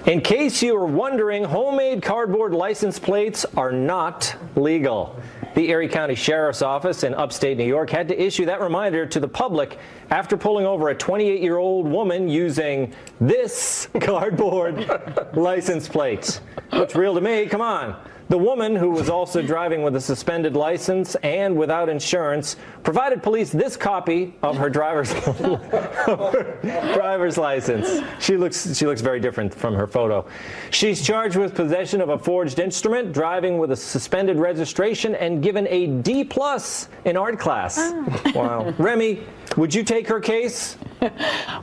In case you were wondering, homemade cardboard license plates are not legal. The Erie County Sheriff's Office in upstate New York had to issue that reminder to the public after pulling over a 28-year-old woman using this cardboard license plate. Looks real to me, come on. The woman, who was also driving with a suspended license and without insurance, provided police this copy of her driver's license. She looks very different from her photo. She's charged with possession of a forged instrument, driving with a suspended registration, and given a D+ in art class. Wow. Remy, would you take her case?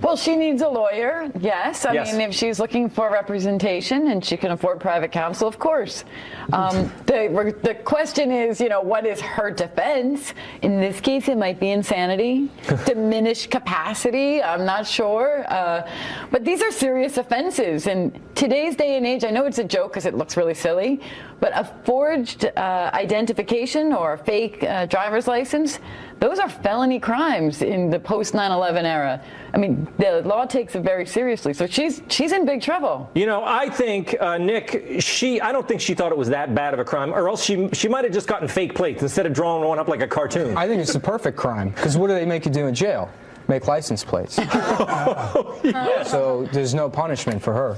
Well, she needs a lawyer, yes. I mean, if she's looking for representation and she can afford private counsel, of course. The question is, what is her defense? In this case, it might be insanity, diminished capacity, I'm not sure. But these are serious offenses. In today's day and age, I know it's a joke because it looks really silly, but a forged identification or a fake driver's license, those are felony crimes in the post 9/11 era. I mean, the law takes it very seriously. So she's in big trouble.
I think, Nick, I don't think she thought it was that bad of a crime, or else she might have just gotten fake plates instead of drawing one up like a cartoon.
I think it's the perfect crime, because what do they make you do in jail? Make license plates. So there's no punishment for her.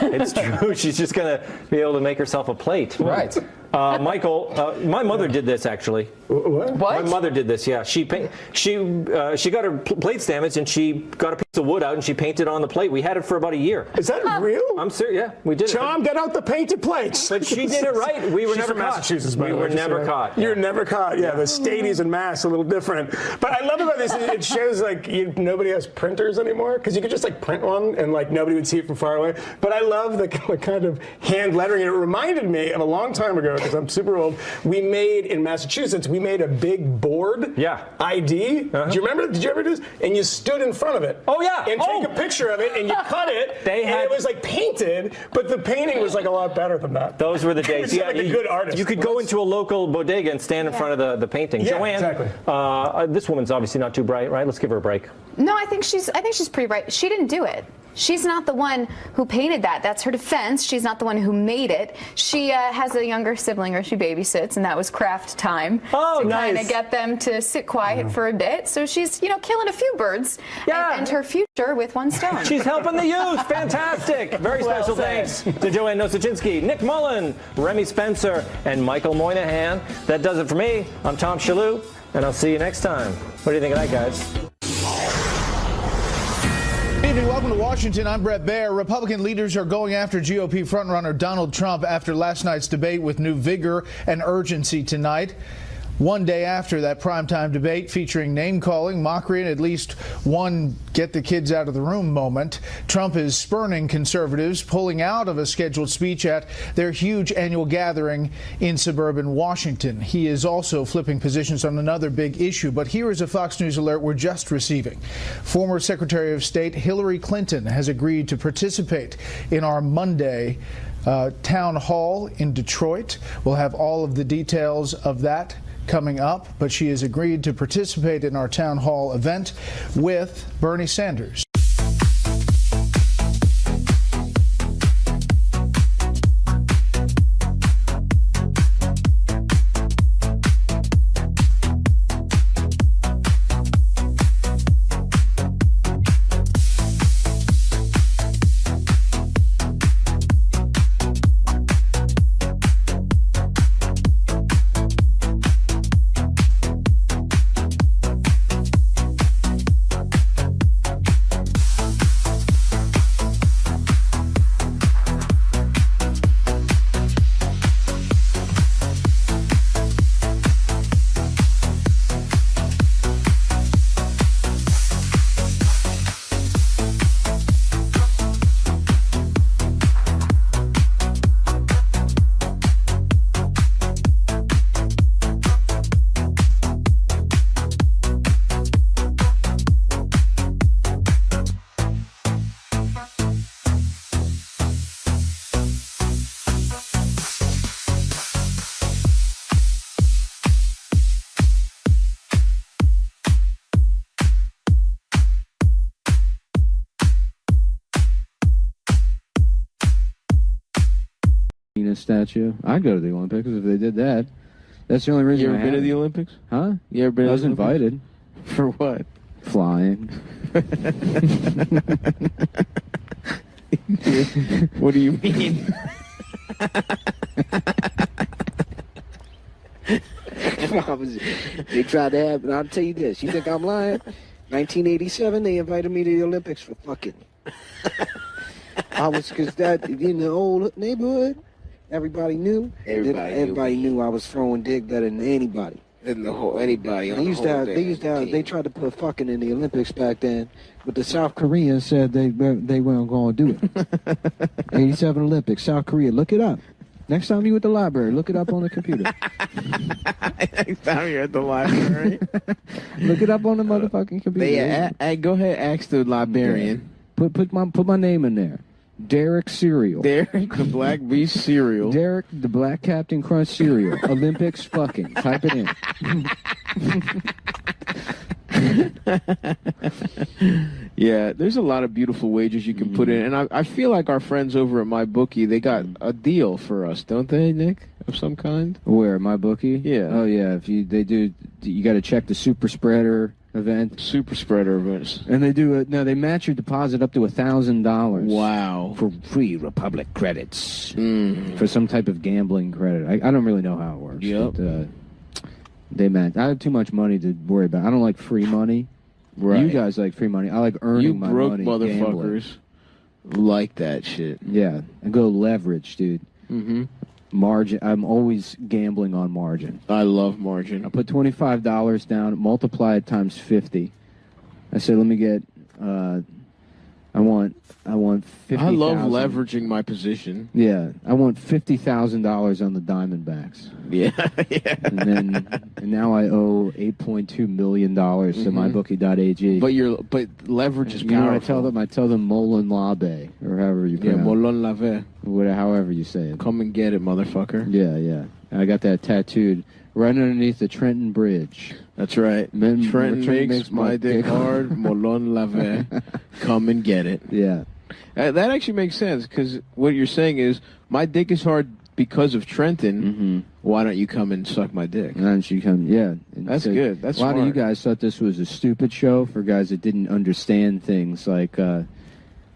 It's true. She's just going to be able to make herself a plate.
Right.
Michael, my mother did this, actually.
What?
My mother did this, yeah. She got her plates damaged, and she got a piece of wood out, and she painted on the plate. We had it for about a year.
Is that real?
I'm serious, yeah. We did it.
Tom, get out the painted plates.
But she did it right. We were never caught.
Massachusetts, by the way.
We were never caught.
You're never caught. Yeah, the Stadies and Mass a little different. But I love about this, it shows like nobody has printers anymore, because you could just like print one and like nobody would see it from far away. But I love the kind of hand lettering. It reminded me of a long time ago, because I'm super old. In Massachusetts, we made a big board ID. Do you remember? Did you ever do this? And you stood in front of it.
Oh, yeah.
And take a picture of it, and you cut it. And it was like painted, but the painting was like a lot better than that.
Those were the days.
Yeah, like a good artist.
You could go into a local bodega and stand in front of the painting.
Yeah,
Joanne,
exactly.
This woman's obviously not too bright, right? Let's give her a break.
No, I think she's pretty bright. She didn't do it. She's not the one who painted that. That's her defense. She's not the one who made it. She has a younger sibling, or she babysits, and that was craft time to kind of get them to sit quiet for a bit. So she's, killing a few birds and her future with one stone.
She's helping the youth. Fantastic. Very special thanks to Joanne Nosachinski, Nick Mullen, Remy Spencer, and Michael Moynihan. That does it for me. I'm Tom Shalhoub, and I'll see you next time. What do you think of that, guys?
Good evening. Welcome to Washington.
Washington, I'm Brett Baer. Republican leaders are going after GOP frontrunner Donald Trump after last night's debate with new vigor and urgency tonight. One day after that primetime debate featuring name-calling, mockery, and at least one get-the-kids-out-of-the-room moment, Trump is spurning conservatives, pulling out of a scheduled speech at their huge annual gathering in suburban Washington. He is also flipping positions on another big issue, but here is a Fox News alert we're just receiving. Former Secretary of State Hillary Clinton has agreed to participate in our Monday town hall in Detroit. We'll have all of the details of that coming up, but she has agreed to participate in our town hall event with Bernie Sanders.
Statue. I'd go to the Olympics if they did that. That's the only reason.
You ever been to the Olympics?
Huh?
You ever been?
I was invited.
For what?
Flying.
What do you mean?
They tried to have, and I'll tell you this. You think I'm lying? 1987, they invited me to the Olympics for fucking. I was, because that, in the old neighborhood, everybody knew. Everybody knew I was throwing dick better than anybody.
In the whole, anybody on
They tried to put fucking in the Olympics back then, but the South Koreans said they weren't going to do it. 87 Olympics, South Korea. Look it up. Next time you at the library, look it up on the computer.
Next time you're at the library.
Look it up on the motherfucking computer.
Go ahead, ask the librarian.
Put my name in there. Derek Cereal.
Derek the Black Beast Cereal.
Derek the Black Captain Crunch Cereal. Olympics fucking. Type it
in. Yeah, there's a lot of beautiful wagers you can put in, and I feel like our friends over at MyBookie, they got a deal for us, don't they, Nick, of some kind?
Where, MyBookie?
Yeah.
Oh yeah, they do. You got to check the Super Spreader event.
Super Spreader events.
And they do it. Now they match your deposit up to $1,000.
Wow.
For free Republic credits. For some type of gambling credit. I don't really know how it works.
Yep.
But, they match. I have too much money to worry about. I don't like free money.
Right.
You guys like free money. I like earning my money.
You broke motherfuckers like that shit.
Yeah. I go leverage, dude.
Mm-hmm.
Margin. I'm always gambling on margin.
I love margin.
I put $25 down, multiply it times 50. I said, let me get. I want 50,000.
I love leveraging my position.
Yeah, I want $50,000 on the Diamondbacks.
Yeah, yeah.
And now I owe $8.2 million to MyBookie.ag.
But leverage is
powerful.
powerful.
I tell them Mullen Labe, or however you pronounce it.
Yeah, Mullen Labe.
However you say it.
Come and get it, motherfucker.
Yeah, yeah. I got that tattooed right underneath the Trenton Bridge.
That's right. Trenton makes my dick hard. Mullen Labe. Come and get it.
Yeah.
That actually makes sense, because what you're saying is, my dick is hard because of Trenton.
Mm-hmm.
Why don't you come and suck my dick?
Why don't you come? Yeah.
That's good. That's
a lot
smart.
of you guys thought this was a stupid show for guys that didn't understand things like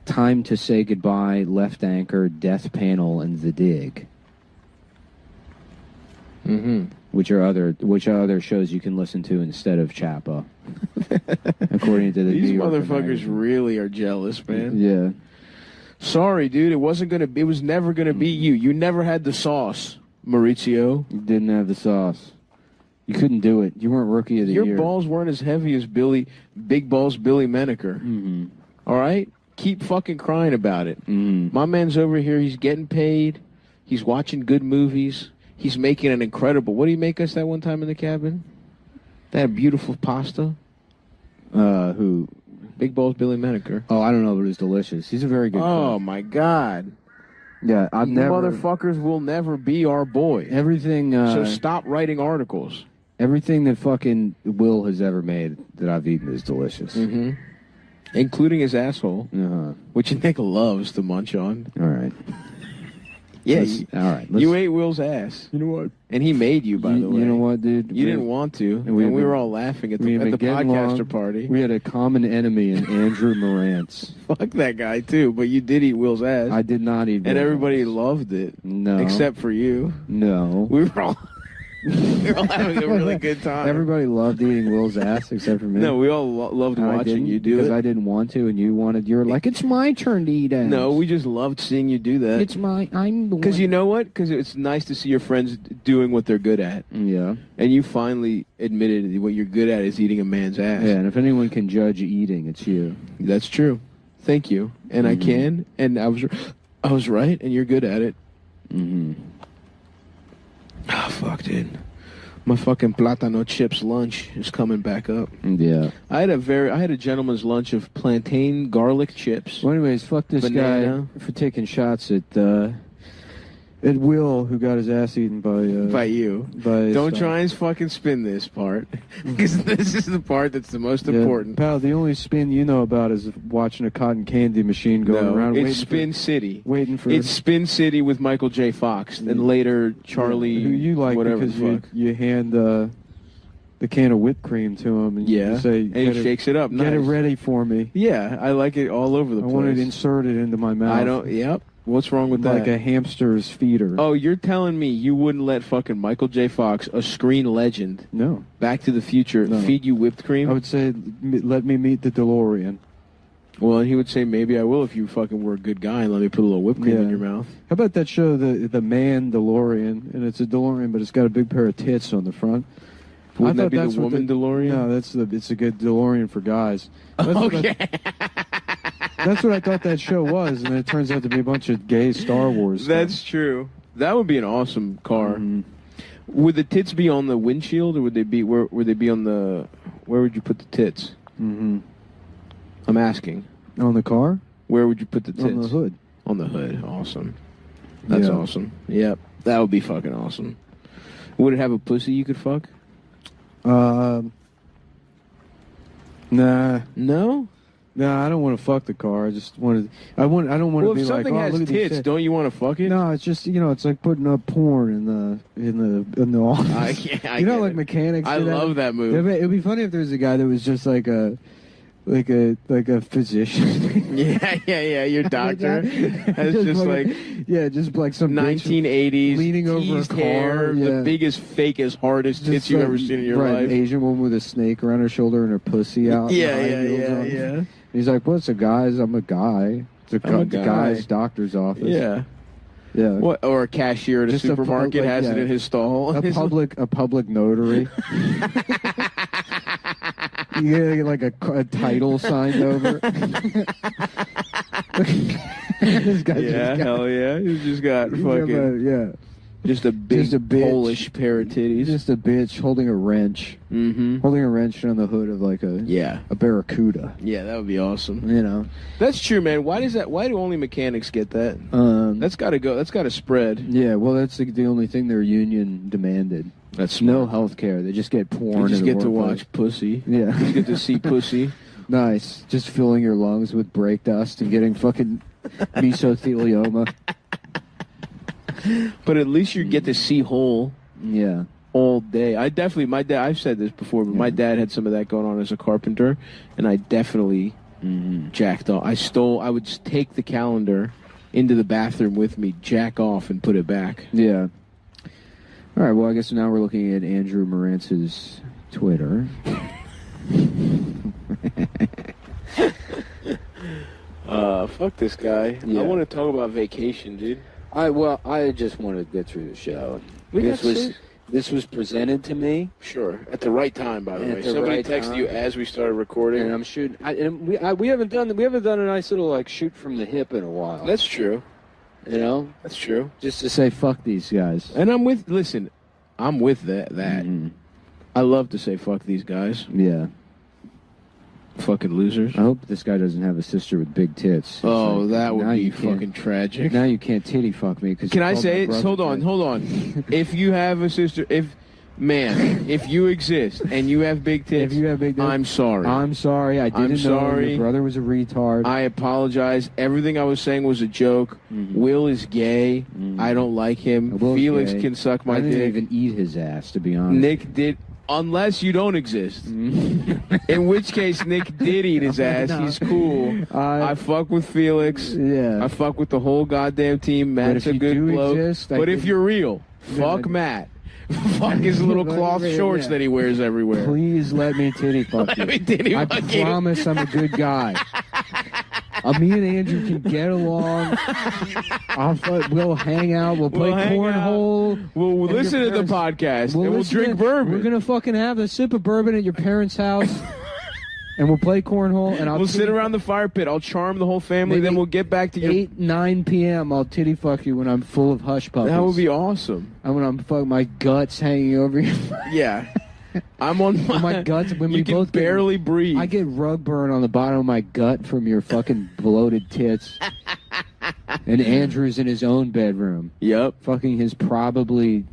Time to Say Goodbye, Left Anchor, Death Panel, and The Dig.
Mm-hmm.
which are other shows you can listen to instead of Chapo. According to the
These
New Yorker
motherfuckers
magazine.
really are jealous, man.
Yeah.
Sorry, dude. It was never gonna be you. You never had the sauce, Maurizio.
You didn't have the sauce. You couldn't do it. You weren't rookie of the year.
Your balls weren't as heavy as Big Balls Billy Menaker.
Mm-hmm.
All right? Keep fucking crying about it.
Mm-hmm.
My man's over here. He's getting paid. He's watching good movies. He's making an incredible... What did he make us that one time in the cabin? That beautiful pasta?
Who?
Big Balls Billy Menaker.
Oh, I don't know, but it was delicious. He's a very good cook.
Oh, my God.
Yeah, I've
You
never...
motherfuckers will never be our boy.
Everything...
So stop writing articles.
Everything that fucking Will has ever made that I've eaten is delicious.
Mm-hmm. Including his asshole,
Uh-huh.
which Nick loves to munch on.
All right.
Yeah,
All right.
you ate Will's ass.
You know what?
And he made you, by the way.
You know what, dude?
You didn't want to, and we were all laughing at the podcaster party.
We had a common enemy in Andrew Morantz.
Fuck that guy, too, but you did eat Will's ass.
I did not eat Will's
And everybody
ass.
loved it.
No.
Except for you.
No.
We were all... we were all having a really good time.
Everybody loved eating Will's ass except for me.
No, we all loved
And I
watching
didn't,
you do
because
it.
I didn't want to, and you wanted. You were like, "It's my turn to eat ass."
No, we just loved seeing you do that.
It's I'm the one.
Because you know what? Because it's nice to see your friends doing what they're good at.
Yeah.
And you finally admitted that what you're good at is eating a man's ass.
Yeah, and if anyone can judge eating, it's you.
That's true. Thank you. And I can, and I was right, and you're good at it.
Mm-hmm.
Oh, fuck, dude. My fucking Plátano chips lunch is coming back up.
Yeah.
I had a gentleman's lunch of plantain garlic chips.
Well, anyways, fuck this
Banana.
guy for taking shots at Will, who got his ass eaten
by you. Don't try and fucking spin this part, because this is the part that's the most important.
Pal, the only spin you know about is watching a cotton candy machine going around.
It's Spin City.
Waiting for
It's Spin City with Michael J. Fox, and later Charlie.
who you like
whatever
because
the fuck.
you hand the can of whipped cream to him and you say,
and he shakes it up.
Get it
Nice.
ready for me.
Yeah, I like it all over the
I
place.
want it inserted into my mouth.
I don't. Yep. What's wrong with
like
that?
a hamster's feeder.
Oh, you're telling me you wouldn't let fucking Michael J. Fox, a screen legend,
No.
Back to the Future,
No.
feed you whipped cream?
I would say, let me meet the DeLorean.
Well, and he would say, maybe I will if you fucking were a good guy and let me put a little whipped cream in your mouth.
How about that show, the Man DeLorean? And it's a DeLorean, but it's got a big pair of tits on the front.
Wouldn't
I
that be
thought
the
that's what
woman DeLorean?
No, it's a good DeLorean for guys. That's
Okay.
That's what I thought that show was, and it turns out to be a bunch of gay Star Wars stuff.
That's true. That would be an awesome car.
Mm-hmm.
Would the tits be on the windshield, or would they be where? Would they be on the? Where would you put the tits?
Mm-hmm.
I'm asking.
On the car?
Where would you put the tits?
On the hood.
On the hood. Awesome. That's
Yeah.
awesome. Yep. That would be fucking awesome. Would it have a pussy you could fuck?
Nah.
No.
Nah, I don't want to fuck the car. I just wanted. I don't want to
Well,
be
if
like,
something
oh,
has
look at these
tits,
tits.
don't you want to fuck it?
No, it's just it's like putting up porn in the office.
I
you know,
get
like
it.
mechanics.
I
do that?
love that move.
It'd be funny if there was a guy that was just like a physician.
yeah. Your doctor has just like
just like some
1980s
leaning over a
teased
car,
hair,
yeah.
the biggest, fakest, hardest tits
Just
you've
like-
ever seen in your
right,
life.
An Asian woman with a snake around her shoulder and her pussy out.
Yeah,
and high
yeah,
heels
yeah,
on.
yeah.
He's like, "What's a guy's? I'm a guy. It's
I'm a
the
guy.
guy's doctor's office."
Yeah.
Yeah.
What? Or a cashier at a
Just
supermarket has it in his stall.
A public notary. You get like a title signed over. This guy's
Yeah, hell yeah. He's just got
he's
fucking just a big
bitch.
Polish pair of titties.
Just a bitch holding a wrench.
Mm-hmm.
Holding a wrench on the hood of like a barracuda.
Yeah, that would be awesome.
You know.
That's true, man. Why do only mechanics get that?
That's
got to go. That's got to spread.
Yeah, well, that's the only thing their union demanded.
That's
no health care. They just get porn.
You just
in the
get to
workplace.
watch pussy.
Yeah.
You get to see pussy.
Nice. Just filling your lungs with brake dust and getting fucking mesothelioma.
But at least you get to see whole.
Yeah.
All day. My dad, I've said this before, but my dad had some of that going on as a carpenter, and I definitely jacked off. I would just take the calendar into the bathroom with me, jack off, and put it back.
Yeah. All right, well, I guess now we're looking at Andrew Morantz's Twitter.
Fuck this guy.
Yeah.
I want to talk about vacation, dude.
I just want to get through the show. This was presented to me.
Sure. At the right time, by the way. Somebody
right
texted you as we started recording.
And I'm shooting. We haven't done a nice little like shoot from the hip in a while.
That's true.
You know,
That's true.
just to say fuck these guys.
And I'm with that.
Mm-hmm.
I love to say fuck these guys.
Yeah.
Fucking losers.
I hope this guy doesn't have a sister with big tits. It's
Oh,
like,
that would
now
be
you can't-
fucking tragic.
Now you can't titty fuck me because
Can I say it? Hold on. If you have a sister, if you exist and you have big tits,
If you have big tits,
I'm sorry.
I'm sorry. I didn't know
sorry.
your brother was a retard.
I apologize. Everything I was saying was a joke. Will is gay. I don't like him.
Will's
Felix
gay.
can suck my
I didn't
dick.
even eat his ass, to be honest.
Nick did. Unless you don't exist. In which case, Nick did eat his ass.
No.
He's cool. I fuck with Felix.
Yeah.
I fuck with the whole goddamn team. Matt's
if
a
you
good
do
bloke.
exist, I
but if
think-
you're real, fuck Matt. Fuck his little cloth shorts that he wears everywhere.
Please let me titty fuck you.
me titty
I
fuck you.
promise I'm a good guy. Me and Andrew can get along. We'll hang out. We'll play cornhole.
We'll
at
listen
your
to the
parents-
podcast and we'll
listen
drink bourbon.
We're gonna fucking have a sip of bourbon at your parents' house, and we'll play cornhole. And
We'll sit around the fire pit. I'll charm the whole family.
Maybe
Then we'll get back to your.
9 p.m. I'll titty fuck you when I'm full of hush puppies.
That would be awesome.
And when I'm fuck my guts hanging over you.
Yeah. I'm on
my guts. When
you
we
can
both
barely breathe.
I get rug burn on the bottom of my gut from your fucking bloated tits. And Andrew's in his own bedroom.
Yep.
Fucking his probably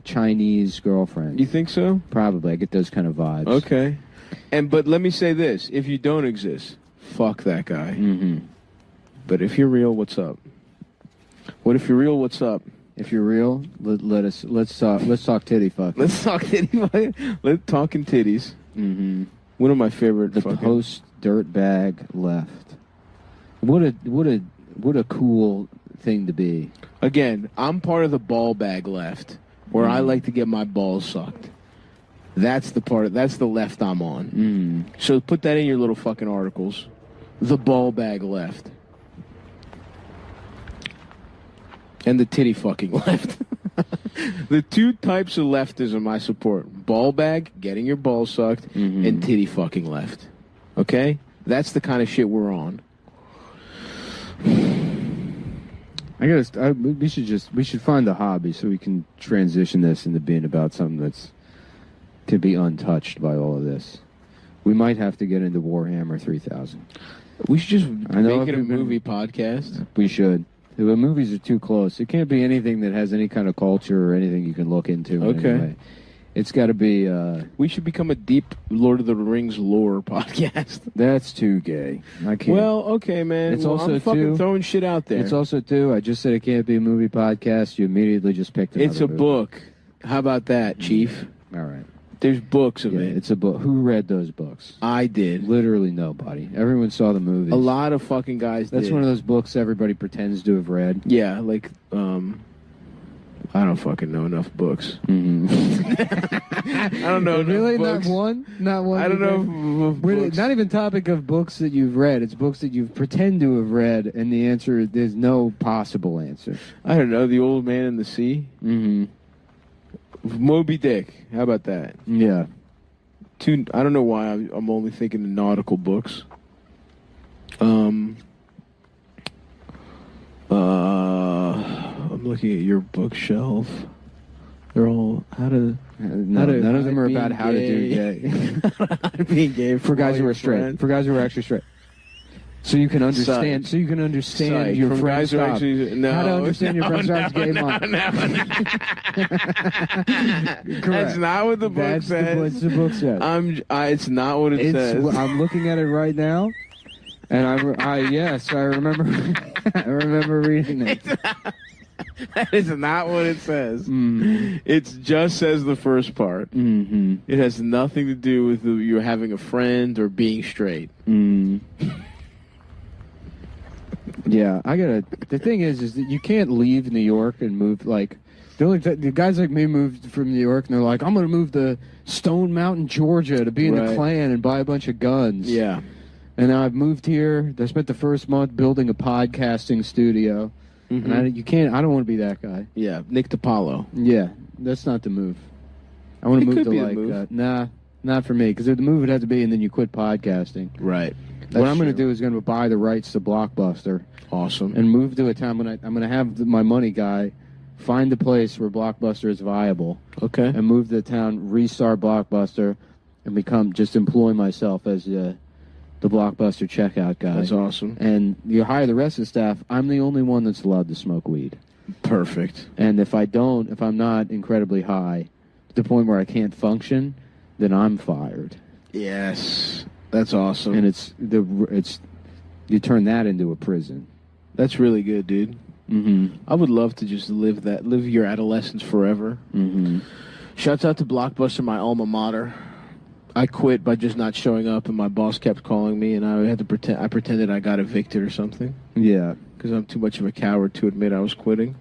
Chinese girlfriend.
You think so?
Probably. I get those kind of vibes.
Okay. But let me say this: if you don't exist, fuck that guy.
Mm-hmm.
But if you're real, what's up? What if you're real? What's up?
If you're real, let's talk titty fuck.
Let's talk titty fuck. Let's talking titties.
Mm-hmm.
One of my favorite.
The
fucking...
post dirtbag left. What a cool thing to be.
Again, I'm part of the ball bag left, where I like to get my balls sucked. That's the part. That's the left I'm on. So put that in your little fucking articles. The ball bag left. And the titty fucking left. The two types of leftism I support. Ball bag, getting your balls sucked, and titty fucking left. Okay? That's the kind of shit we're on.
We should find a hobby so we can transition this into being about something that's to be untouched by all of this. We might have to get into Warhammer 3000.
We should just make it a movie podcast.
We should. The movies are too close. It can't be anything that has any kind of culture or anything you can look into.
Okay.
Anyway. It's got to be...
we should become a deep Lord of the Rings lore podcast.
That's too gay. I can't.
Well, okay, man.
It's
well,
also
I'm fucking
too,
throwing shit out there.
It's also, too, I just said it can't be a movie podcast. You immediately just picked another
It's a
movie.
book. How about that, Chief?
All right.
There's books of it.
It's a book. Who read those books?
I did.
Literally nobody. Everyone saw the movies.
A lot of fucking guys
That's
did.
one of those books everybody pretends to have read.
Yeah, like, I don't fucking know enough books. I don't know enough
Really?
books.
Not one?
I don't know if books.
Not even topic of books that you've read. It's books that you pretend to have read, and the answer, there's no possible answer.
I don't know. The Old Man in the Sea?
Mm-hmm.
Moby Dick. How about that?
Yeah.
I don't know why I'm only thinking of nautical books. I'm looking at your bookshelf. They're all none
of them are about how to do gay.
Being gay
for guys who are straight.
friends.
For guys who are actually straight. So you can understand.
Psych.
So you can understand
Psych.
your
From
friend's
guys who
job.
actually no.
How to understand your friend's job's gay
no,
mind.
That's
Correct.
not what the book
That's
says.
what the book says.
It's not what it says.
I'm looking at it right now, and I remember. I remember reading it.
That is not what it says. It just says the first part. Mm-hmm. It has nothing to do with you having a friend or being straight.
Yeah, the thing is that you can't leave New York and move, like, The guys like me moved from New York, and they're like, I'm going to move to Stone Mountain, Georgia, to be in the Klan and buy a bunch of guns.
Yeah.
And now I've moved here. I spent the first month building a podcasting studio. And I don't want to be that guy.
Yeah, Nick DiPaolo.
Yeah, that's not the move. I want to move to like, nah, not for me. Because the move would have to be, and then you quit podcasting.
Right.
What I'm going to do is going to buy the rights to Blockbuster.
Awesome.
And move to a town when I'm going to have my money guy find a place where Blockbuster is viable.
Okay.
And move to the town, restart Blockbuster, and employ myself as the Blockbuster checkout guy.
That's awesome.
And you hire the rest of the staff. I'm the only one that's allowed to smoke weed.
Perfect.
And if I'm not incredibly high, to the point where I can't function, then I'm fired.
Yes. That's awesome.
And you turn that into a prison.
That's really good, dude.
Mm-hmm.
I would love to just live your adolescence forever.
Mm-hmm.
Shouts out to Blockbuster, my alma mater. I quit by just not showing up, and my boss kept calling me, and I had to pretend. I pretended I got evicted or something.
Yeah,
because I'm too much of a coward to admit I was quitting.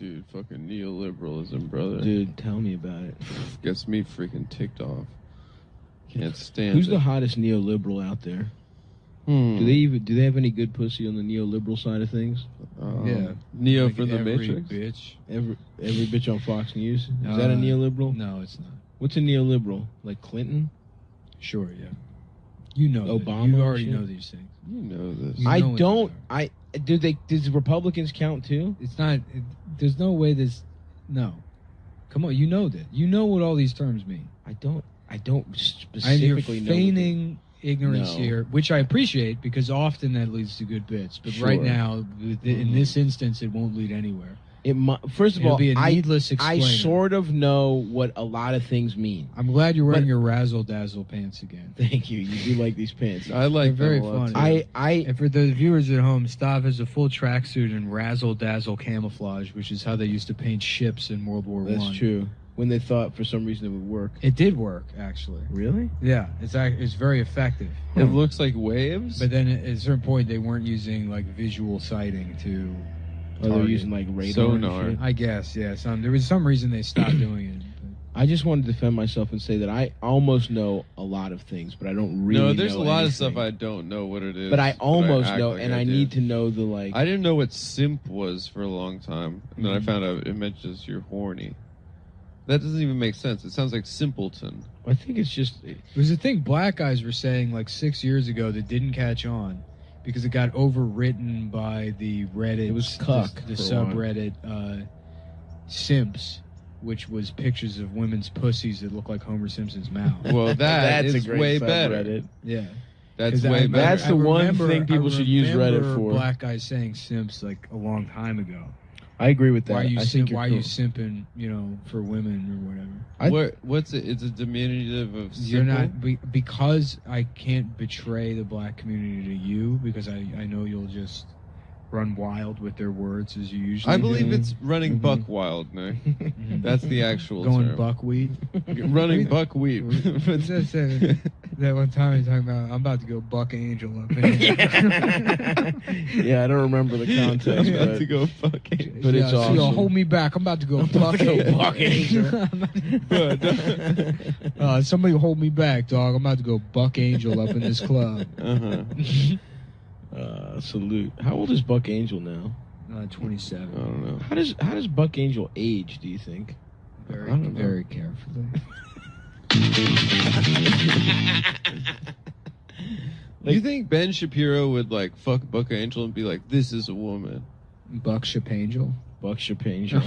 Dude, fucking neoliberalism, brother.
Dude, tell me about it.
Gets me freaking ticked off. Can't stand
Who's
it.
the hottest neoliberal out there? Do they have any good pussy on the neoliberal side of things?
Yeah. Neo
Like
from the
every
Matrix?
Bitch. Every bitch on Fox News. Is that a neoliberal?
No, it's not.
What's a neoliberal? Like Clinton?
Sure, yeah. You know
Obama.
You already
shit?
know these things.
You know this.
You
I
know what
don't. Does Republicans count too?
It's not. There's no way this. No. Come on, you know that. You know what all these terms mean.
I don't
And
specifically
you're
know.
feigning ignorance
No.
here, which I appreciate because often that leads to good bits. But right
Sure.
now, in this instance, it won't lead anywhere.
First of
It'll
all,
be a needless
I
explainer.
sort of know what a lot of things mean.
I'm glad you're wearing your razzle dazzle pants again.
Thank you. You do like these pants.
I like
They're very
them a lot,
funny.
too.
And for the viewers at home, Stav has a full tracksuit and razzle dazzle camouflage, which is how they used to paint ships in World War I.
That's true. When they thought for some reason it would work.
It did work, actually.
Really?
Yeah, it's very effective.
It looks like waves.
But then at a certain point, they weren't using like visual sighting to.
Oh, they're using like radar and
sonar.
shit?
I guess, yeah. There was some reason they stopped doing it.
I just wanted to defend myself and say that I almost know a lot of things, but I don't really know
No, there's a lot of
anything.
stuff I don't know what it is.
But I almost
act
know,
like
and I
did.
need to know the like.
I didn't know what simp was for a long time. And then I
Mhm.
found out it mentions you're horny. That doesn't even make sense. It sounds like simpleton.
I think it's just.
It was a thing black guys were saying like 6 years ago that didn't catch on because it got overwritten by the Reddit.
It was cuck
the
for a while.
subreddit simps, which was pictures of women's pussies that look like Homer Simpson's mouth.
Well,
That's
is
a great
way better.
subreddit.
Yeah.
That's
'Cause
way better.
That's the one thing people should use Reddit
remember
for.
Black guys saying simps like a long time ago.
I agree with that.
Why are you
I think you're
why are
cool.
you simping, for women or whatever?
What's it? It's a diminutive of
You're
simple?
not because I can't betray the black community to you because I know you'll just run wild with their words as you usually
I believe
do.
it's running buck wild, Nick. That's the actual
Going
term.
buckwheat.
Running buckwheat.
What's that one time you're talking about? I'm about to go buck angel up in here.
Yeah, I don't remember the context,
I'm about
but,
to go buck angel.
but it's awesome.
Hold me back. I'm about to go buck angel. Somebody hold me back, dog. I'm about to go buck angel up in this club.
Salute. How old is Buck Angel now?
27.
I don't know.
How does Buck Angel age? Do you think?
Very carefully.
You think Ben Shapiro would like fuck Buck Angel and be like, "This is a woman"?
Buck Shapangel.
Buck Shapangel.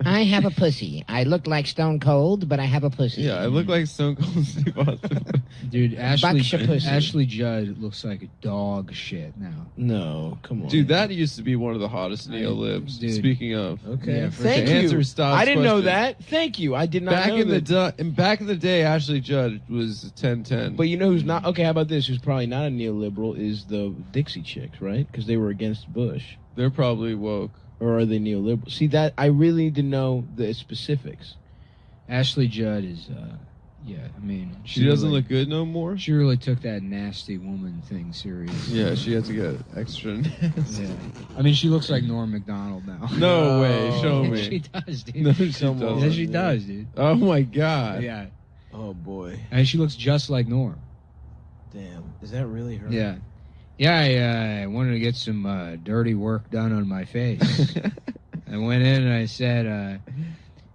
I have a pussy. I look like Stone Cold, but I have a pussy.
Yeah, I look like Stone Cold Steve Austin.
Dude, Ashley
Buck-sha-pussy.
Judd looks like dog shit now.
No, come on.
Dude, that used to be one of the hottest neo-libs.
Dude.
Speaking of,
Okay.
Yeah, for
Thank
to
you.
answer Stav's
I didn't know
question.
that. Thank you. I did not
back
know
in
that.
back in the day, Ashley Judd was 10-10.
But you know who's not? Okay, how about this? Who's probably not a neoliberal is the Dixie Chicks, right? Because they were against Bush.
They're probably woke.
Or are they neoliberal? See, that I really need to know the specifics.
Ashley Judd is, I mean...
She doesn't
really-
look good no more?
She really took that nasty woman thing serious.
Yeah, she had to get extra nasty.
Yeah. I mean, she looks like Norm Macdonald now.
No way, show me.
She does, dude.
No, she
Come on.
doesn't.
Yeah, she does, dude.
Oh my god.
Yeah.
Oh, boy.
And she looks just like Norm.
Damn. Is that really her?
Yeah. Yeah, I wanted to get some dirty work done on my face. I went in and I said,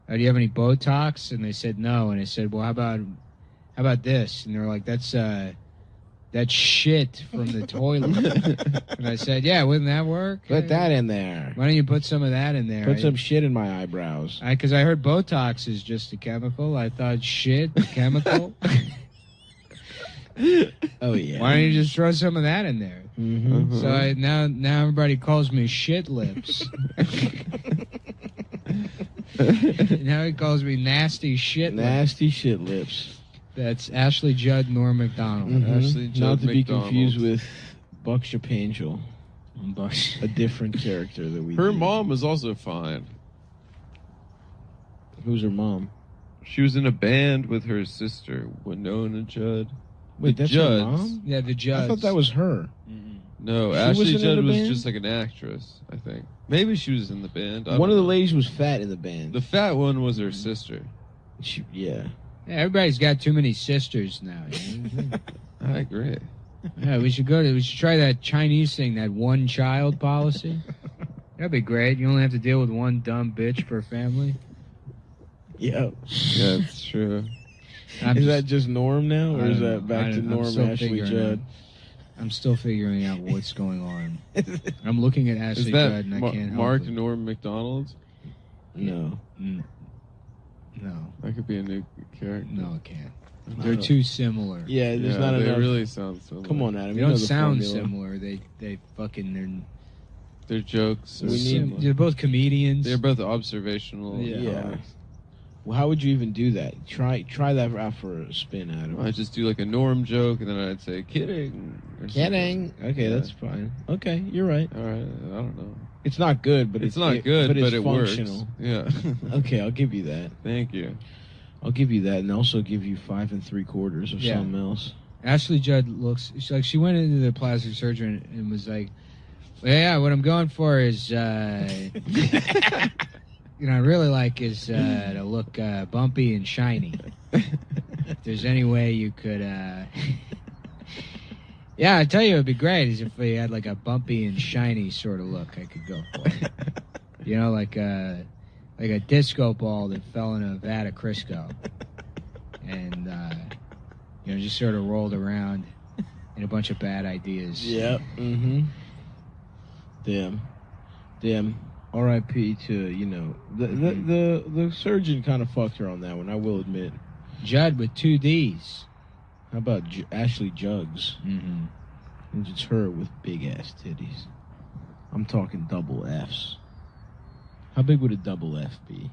do you have any Botox? And they said no. And I said, well, how about this? And they were like, that's shit from the toilet. And I said, yeah, wouldn't that work?
Put that in there.
Why don't you put some of that in there?
Put some shit in my eyebrows.
Because I heard Botox is just a chemical. I thought shit, chemical.
Oh, yeah.
Why don't you just throw some of that in there?
Mm-hmm.
So now everybody calls me shit lips. Now he calls me nasty shit lips.
Nasty shit lips.
That's Ashley Judd, Norm Macdonald.
Mhm.
Ashley Judd
Not to be
McDonald.
confused with Buck Shapangel,
Buck.
a different character that we.
Her
did.
mom was also fine.
Who's her mom?
She was in a band with her sister, Winona Judd.
Wait,
The
that's her
Judds.
mom?
Yeah, the Judds.
I thought that was her.
No,
She
Ashley
wasn't in
Judd
the
was
band?
just like an actress, I think. Maybe she was in the band. I
One of
don't
the
know.
ladies was fat in the band.
The fat one was her sister.
Yeah.
Yeah, everybody's got too many sisters now.
I agree.
Yeah, we should try that Chinese thing, that one-child policy. That'd be great. You only have to deal with one dumb bitch per family.
Yeah.
Yeah, it's true.
Is that just norm now, or is that back to norm Ashley Judd?
I'm still figuring out what's going on. I'm looking at Ashley Judd, and I can't help
Mark
it.
Norm McDonald's?
No.
No.
That could be a new character.
No, it can't. They're too similar.
Yeah, there's not enough.
They really sound similar.
Come on, Adam.
They don't sound similar. They fucking
Their jokes.
They're both comedians.
They're both observational.
Yeah. Well, how would you even do that? Try that out for a spin, Adam.
I'd just do like a Norm joke, and then I'd say "kidding." Or
Kidding.
something.
Okay, that's fine. Okay, you're right.
All right. I don't know.
It's not good, but
it's not good, but
it's
it
functional.
works. Yeah.
Okay, I'll give you that.
Thank you.
I'll give you that, and also give you 5 3/4 of something else.
Ashley Judd looks like she went into the plastic surgeon and was like, "Yeah, what I'm going for is, I really like is to look bumpy and shiny. If there's any way you could, yeah, I tell you, it'd be great is if we had like a bumpy and shiny sort of look. I could go for, like a disco ball that fell in a vat of Crisco, and just sort of rolled around in a bunch of bad ideas."
Yep. Mm-hmm. Damn. R.I.P. to the surgeon kind of fucked her on that one. I will admit.
Judd with 2 D's.
How about Ashley Jugs?
Mm-hmm.
And it's her with big ass titties. I'm talking double F's. How big would a double F be?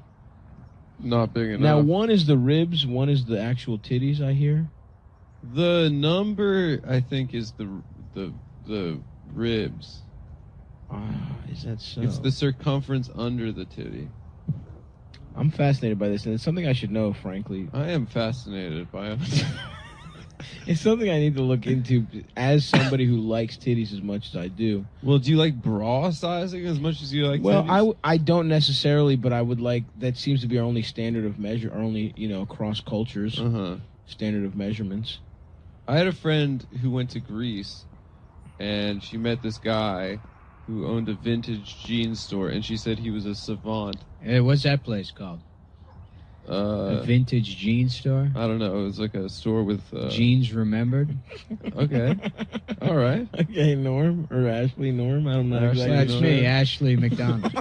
Not big enough.
Now, one is the ribs, one is the actual titties, I hear.
The number, I think, is the ribs.
Is that so?
It's the circumference under the titty.
I'm fascinated by this, and it's something I should know, frankly.
I am fascinated by it.
It's something I need to look into as somebody who likes titties as much as I do.
Well, do you like bra sizing as much as you like titties?
Well, I don't necessarily, but I would like, that seems to be our only standard of measure, our only, across cultures, standard of measurements.
I had a friend who went to Greece, and she met this guy who owned a vintage jeans store, and she said he was a savant.
Hey, what's that place called? A vintage jeans store?
I don't know. It was like a store with...
Jeans Remembered?
Okay. All right.
Okay, Norm, or Ashley Norm. I don't know exactly.
That's me, Ashley McDonald.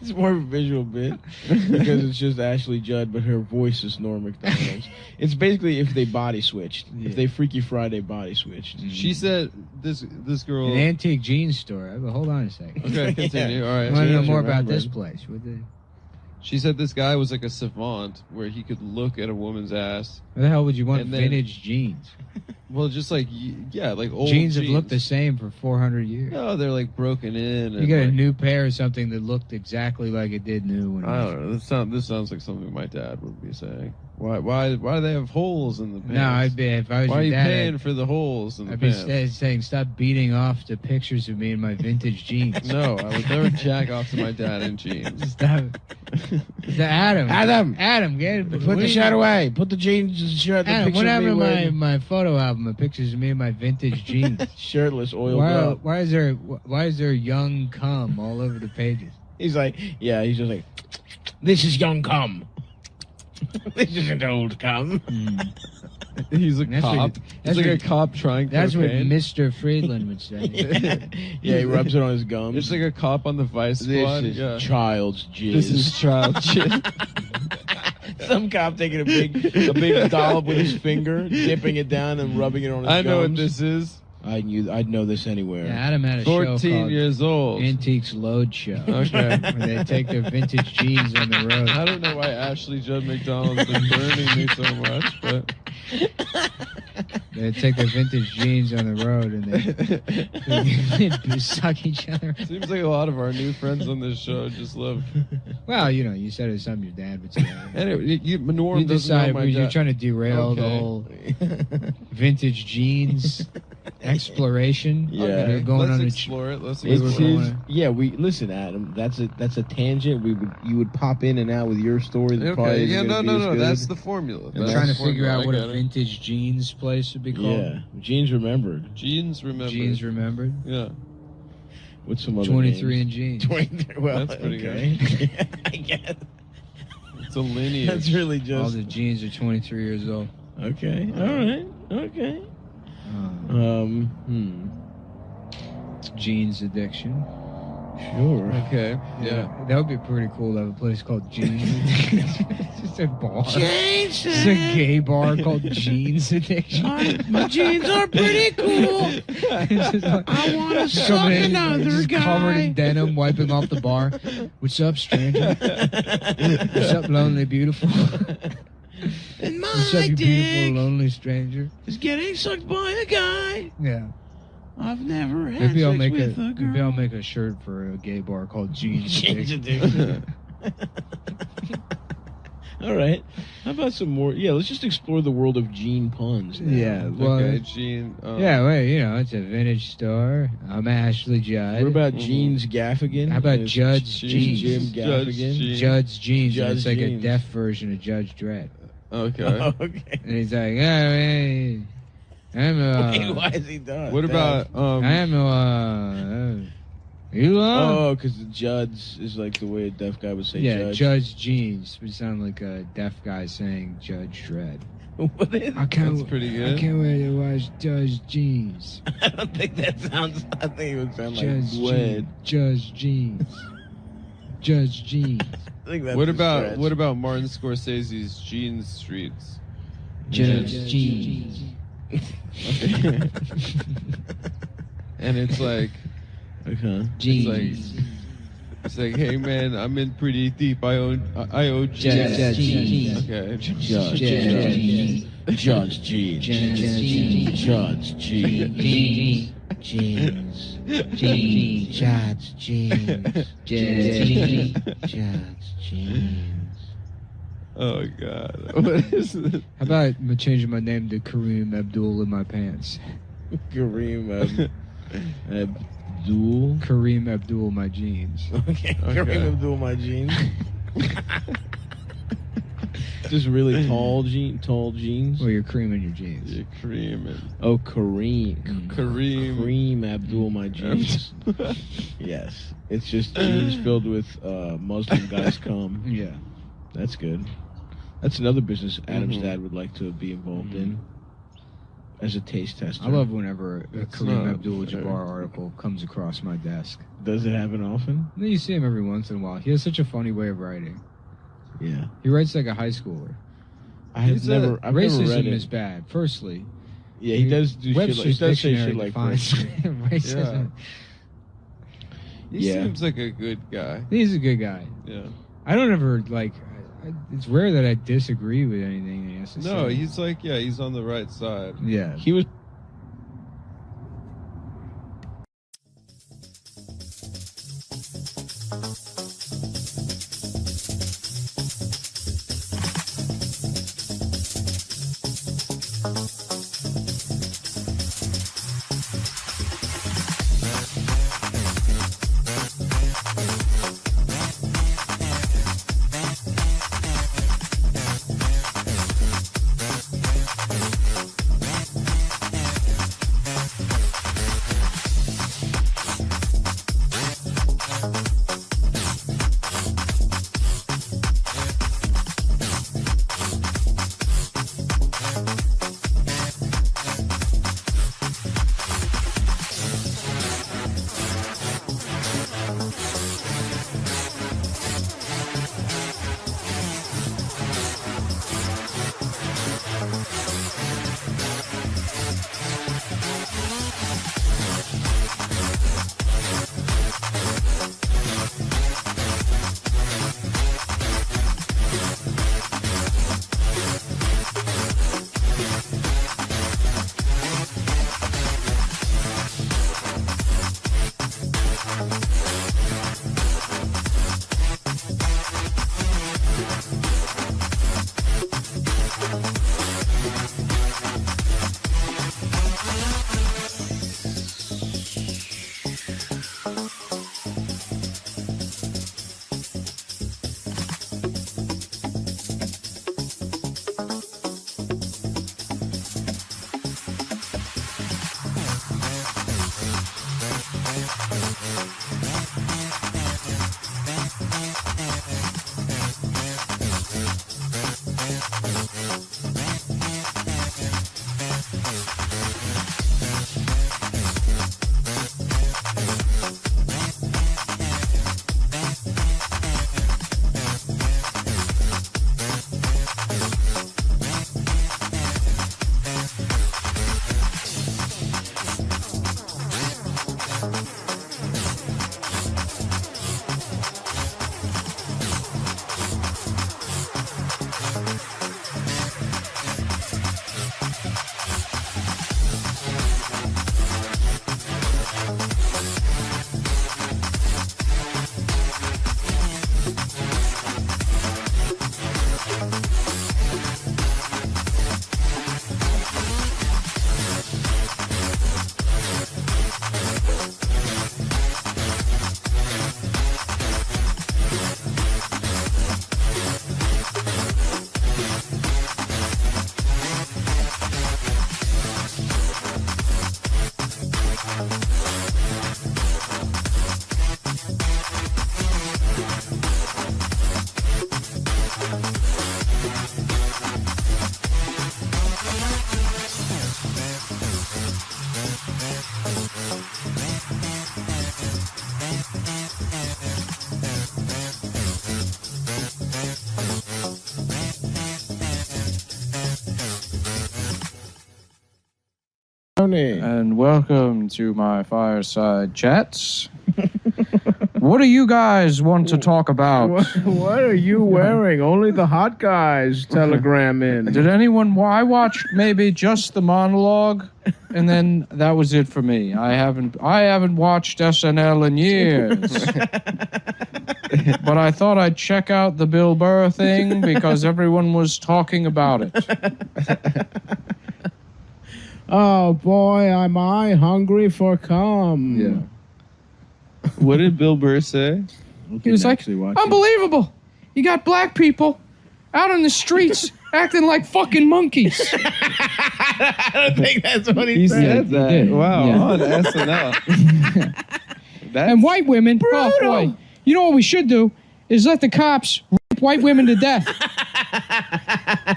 It's more of a visual bit because it's just Ashley Judd, but her voice is Norm McDonald's. It's basically if they body switched. Yeah. If they Freaky Friday body switched.
Mm-hmm. She said this girl...
An antique jeans store. Hold on a second.
Okay, continue. All right.
I want to know more about this place.
She said this guy was like a savant where he could look at a woman's ass.
Why the hell would you want vintage jeans?
Well, just like, like old
jeans have looked the same for 400 years.
No, they're like broken in.
You get a new pair or something that looked exactly like it did new. When
I don't know. This sounds like something my dad would be saying. Why do they have holes in the pants?
No, I'd be, if I was
why
your dad,
are you paying for the holes in the pants?
I'd be saying, stop beating off to pictures of me in my vintage jeans.
No, I would never jack off to my dad in jeans.
Stop. Adam,
put the shirt away. Put the jeans shirt.
Adam, what happened to my photo album of pictures of me in my vintage jeans?
Shirtless, oiled up.
Why is there young cum all over the pages?
He's like, he's just like, this is young cum. This isn't old cum.
He's a cop. He's like a cop trying cocaine.
That's what Mr. Friedland would say.
Yeah, he rubs it on his gums.
It's like a cop on the Vice Squad.
This is child's jizz.
This is child's jizz.
Some cop taking a big dollop with his finger, dipping it down and rubbing it on his gums.
I know what this is.
I'd know this anywhere.
Yeah, Adam had a
14
show called
years old.
Antiques Load Show.
Okay.
Where they take their vintage jeans on the road.
I don't know why Ashley Judd McDonald's been burning me so much, but...
They take their vintage jeans on the road and they suck each other.
Seems like a lot of our new friends on this show just love...
Well, you said it's something your dad would say.
Anyway, Norm doesn't know my dad.
You're trying to derail the whole vintage jeans exploration.
Yeah.
They're going
Let's
on
explore it. Let's
It's
explore
his, yeah, we listen, Adam. That's a tangent. You would pop in and out with your story. That probably
Okay,
isn't
yeah,
gonna
no,
be as good.
that's the formula.
I'm trying to figure out what a vintage jeans place would be called.
Yeah, Jeans Remembered.
Jeans Remembered.
Jeans Remembered.
Yeah.
What's some other
23
names?
and jeans.
23. Well,
That's pretty
okay.
good.
I guess.
It's a lineage.
That's really just.
All the jeans are 23 years old.
Okay. All right. Okay.
Jeans addiction.
Sure.
Okay. Yeah.
That would be pretty cool to have a place called Jeans. It's just a bar.
Jeans.
It's a gay bar called Jeans Addiction.
My jeans are pretty cool. I want to suck another guy.
Covered in denim, wiping off the bar. What's up, stranger? What's up, lonely, beautiful?
And
What's up,
my
you
dick
beautiful, lonely stranger?
is getting sucked by a guy.
Yeah.
I've never had
Maybe I'll
sex
make
with a girl.
maybe I'll make a shirt for a gay bar called Jeans
Jeans
Addiction.
All right. How about some more? Yeah, let's just explore the world of Gene puns. Now.
Yeah, well,
Okay, Gene.
yeah, well, it's a vintage store. I'm Ashley Judd.
What about Gene's Gaffigan?
How about
It's
Judd's
Jim
Jeans?
Gaffigan?
Judd's Jeans.
Judd's
It's like
Jeans.
a deaf version of Judge Dredd.
Okay.
Okay.
And he's like, hey, I'm
Why is he done?
What about
Oh, because the Judds is like the way a deaf guy would say
yeah,
Judge.
Judge Jeans would sound like a deaf guy saying Judge Dredd.
What is?
I can't.
That's pretty good.
I can't wait to watch Judge Jeans.
I don't think that sounds. I think it would sound like
Judge
Bled.
Judge Jeans. Judge Jeans.
I think that's
what
a
about
stretch.
what about Martin Scorsese's Jeans Streets?
Judge Jeans.
And it's like
Jeans.
it's like, hey man, I'm in pretty deep. I owe
Judge
jeans.
Jeans.
Okay.
Judge
Jeans.
Judge Jeans. Judge Jeans.
Jeans. Jeans. Judge Jeans. Judge Jeans.
Oh god. What is this?
How about changing my name to Kareem Abdul in my pants?
Kareem Abdul.
Kareem Abdul my jeans.
Okay. Kareem Abdul my jeans. Just really tall jeans.
Well, you're creaming your jeans.
You're creaming.
Oh, Kareem.
Kareem
Abdul my jeans. Yes. It's just jeans filled with Muslim guys cum.
Yeah.
That's good. That's another business Adam's dad would like to be involved in as a taste tester.
I love whenever a
It's
Kareem
not
Abdul-Jabbar article comes across my desk.
Does it happen often?
You see him every once in a while. He has such a funny way of writing.
Yeah.
He writes like a high schooler.
I've never read
Racism
it.
is bad. Firstly,
Yeah, he does do shit like,
Webster's
he does say
Dictionary
shit like
defines racism.
He
Yeah.
seems like a good guy.
He's a good guy.
Yeah.
I don't ever like. It's rare that I disagree with anything he has to say.
No, he's like, yeah, he's on the right side.
Yeah.
He was.
And welcome to my fireside chats. What do you guys want to talk about?
What are you wearing? Only the hot guys telegram in.
Did anyone? I watched maybe just the monologue, and then that was it for me. I haven't watched SNL in years. But I thought I'd check out the Bill Burr thing because everyone was talking about it.
Oh boy, am I hungry for cum.
Yeah.
What did Bill Burr say?
He was like, unbelievable. You got black people out on the streets acting like fucking monkeys.
I don't think that's what he said.
That. Wow,
Yeah.
on SNL.
And white women, oh boy. You know what we should do is let the cops rape white women to death.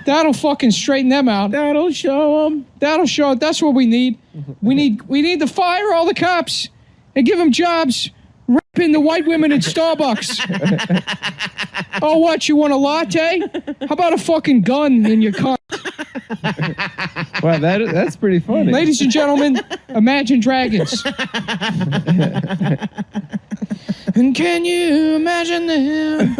That'll fucking straighten them out.
That'll show them.
That'll show. That's what we need. We need to fire all the cops and give them jobs raping the white women in Starbucks. Oh, what? You want a latte? How about a fucking gun in your car?
Wow, that's pretty funny.
Ladies and gentlemen, Imagine Dragons. And can you imagine them?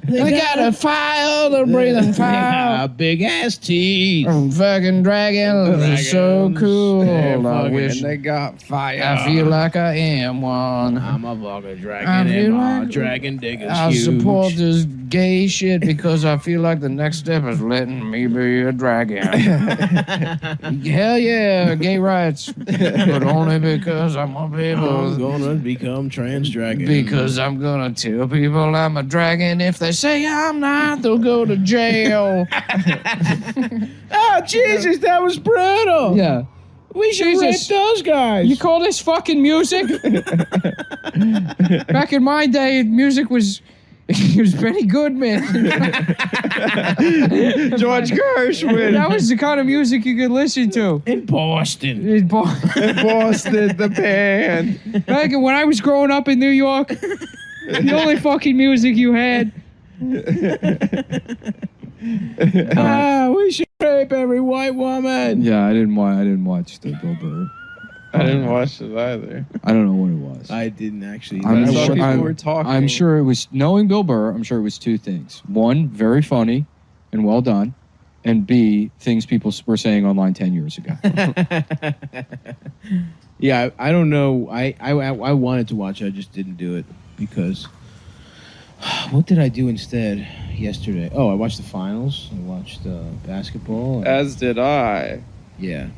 They got a fire, they're breathing fire.
Big ass teeth.
Fucking dragons are so cool. I wish
And they got fire.
I feel like I am one.
I'm a fucking dragon.
I feel
And my
like
dragon dig is
I
huge.
support this gay shit because I feel like the next step is letting me be a dragon. Hell yeah, gay rights. But only because I'm a
I'm
people.
gonna become trans dragon.
Because I'm gonna tell people I'm a dragon. If they say I'm not, they'll go to jail.
Oh, Jesus, that was brutal.
Yeah.
We should rape those guys.
You call this fucking music? Back in my day, music was... It was Benny Goodman.
George Gershwin.
That was the kind of music you could listen to.
In Boston.
In Boston,
the band.
Back when I was growing up in New York, the only fucking music you had.
We should rape every white woman.
Yeah, I didn't watch the Bill Burr.
I didn't watch it either.
I don't know what it was.
I didn't actually.
I'm sure it was, knowing Bill Burr, I'm sure it was two things. One, very funny and well done. And B, things people were saying online 10 years ago.
Yeah, I don't know. I wanted to watch it. I just didn't do it because... What did I do instead yesterday? Oh, I watched the finals. I watched basketball.
As did I.
Yeah.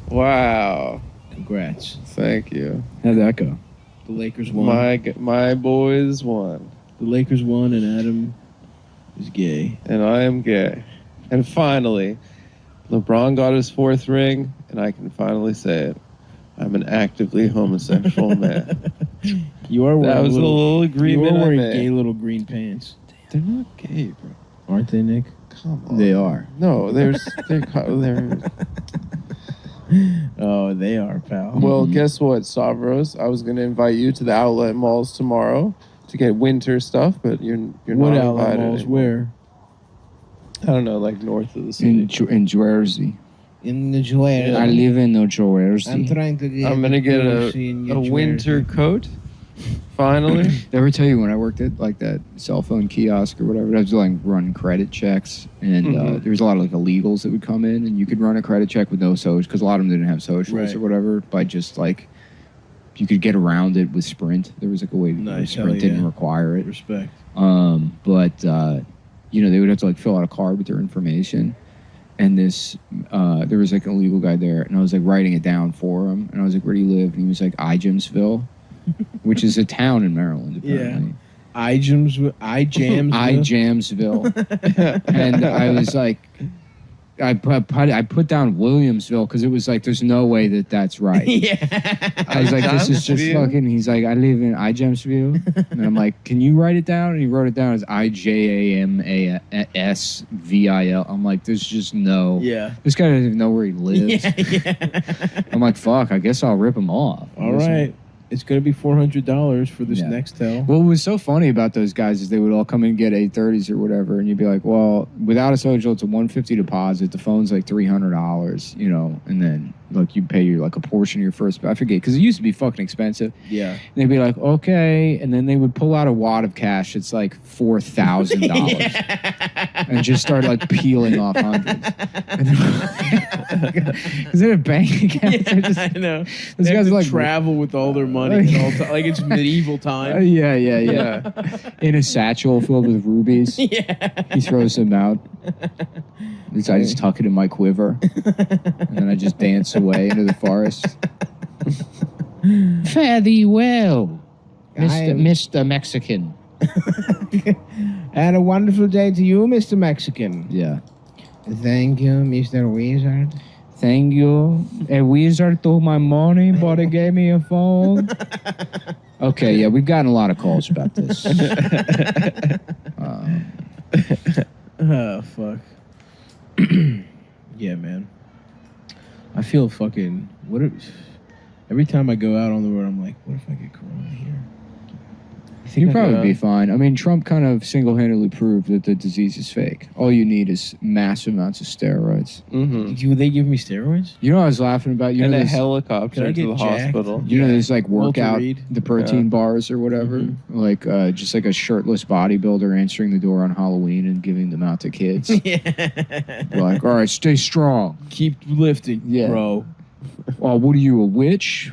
Wow.
Congrats.
Thank you.
How'd that go?
The Lakers won.
My boys won.
The Lakers won, and Adam is gay.
And I am gay. And finally, LeBron got his 4th ring, and I can finally say it. I'm an actively homosexual man.
You are wearing
that was a little agreement.
You are wearing
I made.
gay little green pants.
They're not gay, bro.
Aren't they, Nick?
Come on.
They are.
No, they're.
Oh, they are, pal.
Well, guess what, Savros? I was going to invite you to the outlet malls tomorrow to get winter stuff, but you're
What
not
outlet
invited
malls?
anymore.
Where?
I don't know, like north of the city.
In Jersey.
In the Jersey.
I live in New Jersey.
I'm trying to get.
I'm gonna get a winter coat. Finally.
Did I ever tell you when I worked at like that cell phone kiosk or whatever, I was like run credit checks, and there was a lot of like illegals that would come in, and you could run a credit check with no social, because a lot of them didn't have socials or whatever, by just like you could get around it with Sprint. There was like a way that Sprint didn't require it.
Respect.
But you know, they would have to like fill out a card with their information. And this, there was like an illegal guy there, and I was like writing it down for him, and I was like, "Where do you live?" And he was like, "Ijamsville," which is a town in Maryland, apparently.
Yeah, Ijamsville.
And I was like, I put down Williamsville because it was like, there's no way that that's right.
Yeah.
I was like, this is just fucking. He's like, I live in Ijamsville, and I'm like, can you write it down? And he wrote it down as IJAMASVIL. I'm like, there's just no.
Yeah.
This guy doesn't even know where he lives.
Yeah.
I'm like, fuck. I guess I'll rip him off.
All right. It's going to be $400 for this Nextel.
Well, what was so funny about those guys is they would all come in and get 830s or whatever, and you'd be like, well, without a social, it's a $150 deposit. The phone's like $300, you know, and then like you pay your like a portion of your first. I forget because it used to be fucking expensive.
Yeah.
And they'd be like, okay, and then they would pull out a wad of cash. It's like $4,000, and just start like peeling off hundreds. Is it a bank account?
I know.
Those guys like
travel with all their money at all time. Like it's medieval time.
Yeah. In a satchel filled with rubies.
Yeah.
He throws them out. I just tuck it in my quiver, and then I just dance away into the forest.
Fare thee well, Mr. Mexican.
And a wonderful day to you, Mr. Mexican.
Yeah.
Thank you, Mr. Wizard.
Thank you. A wizard took my money, but he gave me a phone. Okay, yeah, we've gotten a lot of calls about this.
Oh, fuck. Yeah, man. I feel fucking... every time I go out on the road, I'm like, what if I get corona here?
You'd probably be fine. I mean, Trump kind of single-handedly proved that the disease is fake. All you need is massive amounts of steroids.
Mm-hmm. Would they give me steroids?
You know what I was laughing about? You
and
know,
a helicopter to the hospital.
You know, there's like workout,
Reed.
the protein bars or whatever.
Mm-hmm.
Like just like a shirtless bodybuilder answering the door on Halloween and giving them out to kids. Like, all right, stay strong.
Keep lifting, bro.
Oh, what are you, a witch?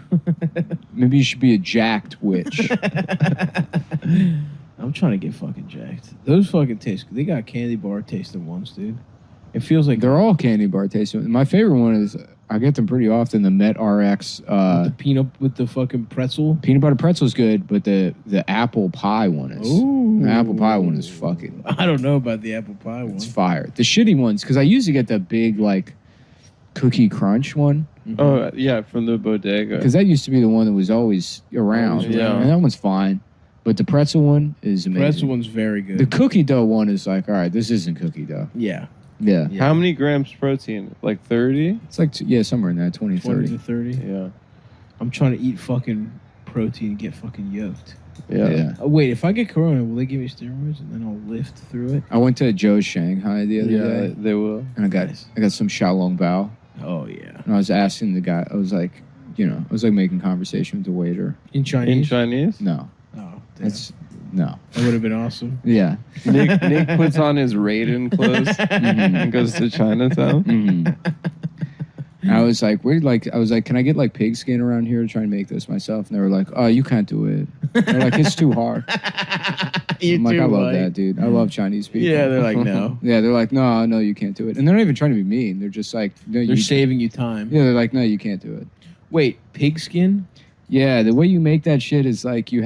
Maybe you should be a jacked witch.
I'm trying to get fucking jacked. Those fucking taste good. They got candy bar tasting ones, dude. It feels like...
They're all candy bar tasting. My favorite one is, I get them pretty often, the Met RX.
The peanut with the fucking pretzel.
Peanut butter pretzel is good, but the apple pie one is...
Ooh.
The apple pie one is fucking...
I don't know about the apple pie one.
It's fire. The shitty ones, because I usually get the big, like, cookie crunch one.
Oh, yeah, from the bodega.
Because that used to be the one that was always around.
Yeah.
And that one's fine. But the pretzel one is amazing.
Pretzel one's very good.
The cookie dough one is like, all right, this isn't cookie dough.
Yeah.
Yeah.
How many grams protein? Like 30?
It's like, somewhere in that, 20
20
30.
to 30.
Yeah.
I'm trying to eat fucking protein and get fucking yoked.
Yeah.
Oh, wait, if I get corona, will they give me steroids and then I'll lift through it?
I went to Joe's Shanghai the other day.
Yeah, they will.
And I got some Xiaolong Bao.
Oh, yeah.
And I was asking the guy, I was like making conversation with the waiter.
In Chinese?
In Chinese?
No.
Oh, damn.
No.
That would have been awesome.
Yeah.
Nick puts on his Raiden clothes and goes to Chinatown.
I was like, can I get like pigskin around here to try and make this myself? And they were like, oh, you can't do it. They're like, it's too hard. I'm like, I love that, dude. I love Chinese people.
Yeah, they're like, no.
Yeah, they're like, no, you can't do it. And they're not even trying to be mean. They're just like, no,
They're saving you time.
Yeah, they're like, no, you can't do it.
Wait, pigskin?
Yeah, the way you make that shit is like I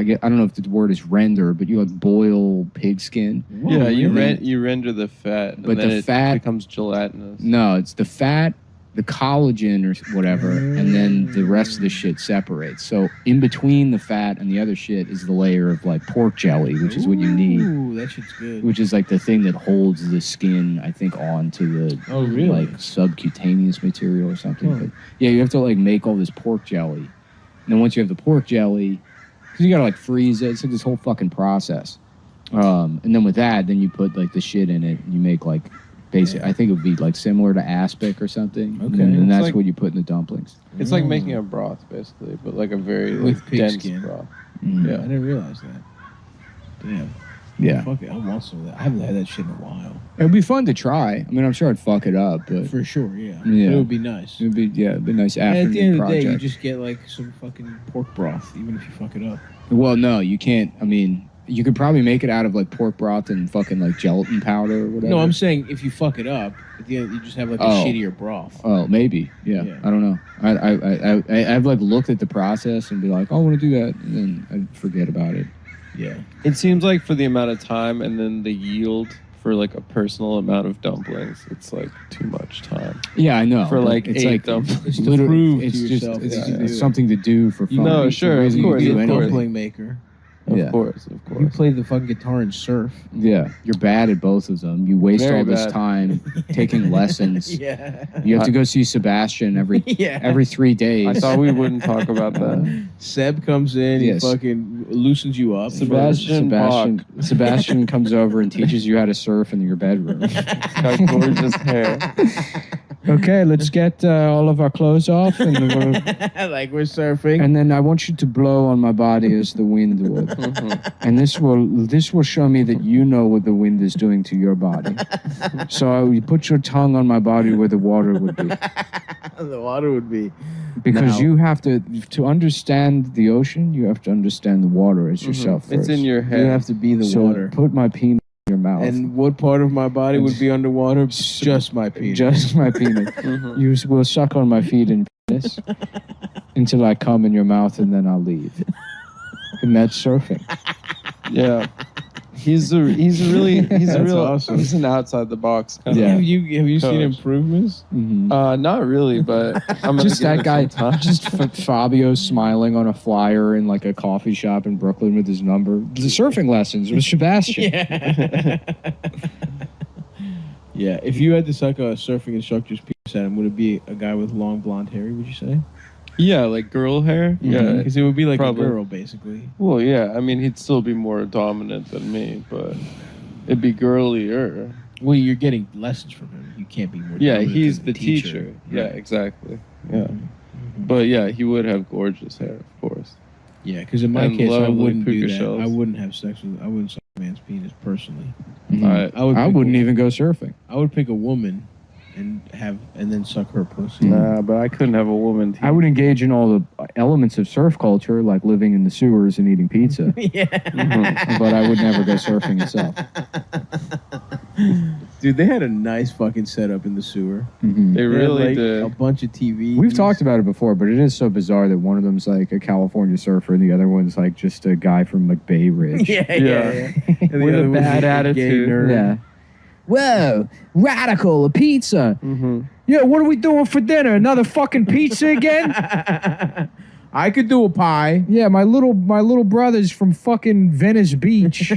don't know if the word is render, but you like boil pigskin.
Whoa, yeah, you render the fat,
but
then
the fat
becomes gelatinous.
No, it's the fat, the collagen or whatever, and then the rest of the shit separates. So in between the fat and the other shit is the layer of like pork jelly, which is what you need.
Ooh, that shit's good.
Which is like the thing that holds the skin, I think, onto the like subcutaneous material or something.
Huh.
But yeah, you have to like make all this pork jelly, and then once you have the pork jelly, because you gotta like freeze it. It's like this whole fucking process. And then with that, then you put like the shit in it, and you make like basic. I think it would be like similar to aspic or something.
Okay.
And that's
like,
what you put in the dumplings.
It's like making a broth basically, but like a very
With
like, dense
pigskin.
broth.
Mm.
Yeah.
I didn't realize that. Damn.
Yeah.
Fuck it. I want some of that. I haven't had that shit in a while.
It'd be fun to try. I mean, I'm sure I'd fuck it up, but
For sure, yeah.
Yeah.
It would be nice.
it'd be a nice
And
afternoon
at the end of the
project.
day, you just get like some fucking pork broth, even if you fuck it up.
Well, no, you can't. I mean, you could probably make it out of like pork broth and fucking like gelatin powder or whatever.
No, I'm saying if you fuck it up, at the end you just have like a
Oh.
shittier broth.
Oh, maybe. Yeah. I don't know. I've like looked at the process and be like, oh, I want to do that, and then I'd forget about it.
Yeah.
It seems like for the amount of time and then the yield for like a personal amount of dumplings, it's like too much time.
Yeah, I know.
For like
it's
8
like
dumplings.
It's to
literally,
prove
it's
to
just
yourself
it's,
that you
it's
do it.
something to do for fun.
No,
It's
sure,
the
of
reason you
course,
do
of
anything.
course.
Dumpling maker.
Of
Yeah.
course.
You play the fucking guitar and surf.
Yeah, you're bad at both of them. You waste
Very
all this
bad.
time taking lessons.
Yeah.
You have to go see Sebastian every 3 days.
I thought we wouldn't talk about that.
Seb comes in,
Yes.
he fucking loosens you up.
Sebastian comes over and teaches you how to surf in your bedroom.
He's got gorgeous hair.
Okay, let's get all of our clothes off, and
Like we're surfing.
and then I want you to blow on my body as the wind would, and this will show me that you know what the wind is doing to your body. So you put your tongue on my body where the water would be,
The water would be.
because
Now-
you have to understand the ocean. You have to understand the water as yourself first.
It's in your head.
You have to be the
so
water.
put my penis in your mouth.
And what part of my body would be underwater? Just my penis.
Just my penis. You will suck on my feet and penis until I come in your mouth, and then I'll leave. And that's surfing.
Yeah. He's a
awesome.
He's an outside the box kind
Yeah.
of
Have you seen
coach.
improvements?
Not really, but I'm
Just
gonna
that
give it
guy,
some time.
just Fabio smiling on a flyer in like a coffee shop in Brooklyn with his number. The surfing lessons with Sebastian.
Yeah. If you had to suck a surfing instructor's penis at him, would it be a guy with long blonde hair? Would you say?
Yeah, like girl hair. Yeah,
Because it would be like
probably.
a girl, basically.
Well, yeah. I mean, he'd still be more dominant than me, but it'd be girlier.
Well, you're getting lessons from him. You can't be more.
Yeah,
dominant
he's
than
the teacher. Yeah,
Right.
exactly. Yeah, but yeah, he would have gorgeous hair, of course.
Yeah, because in my
And
case, I
lovely
wouldn't do
puka
that.
shells.
I wouldn't have sex with. I wouldn't suck a man's penis personally.
I
I wouldn't even go surfing.
I would pick a woman and then suck her pussy.
Nah, but I couldn't have a woman.
I would engage in all the elements of surf culture, like living in the sewers and eating pizza. But I would never go surfing itself.
Dude, they had a nice fucking setup in the sewer.
They
had,
really
like,
did.
a bunch of TVs.
We've talked about it before, but it is so bizarre that one of them's like a California surfer and the other one's like just a guy from like Bay Ridge.
Yeah. And the
With
other
a
was
bad
just a gay
attitude.
nerd.
Yeah. Whoa, radical, a pizza. Yeah, what are we doing for dinner? Another fucking pizza again?
I could do a pie.
Yeah, my little brother's from fucking Venice Beach.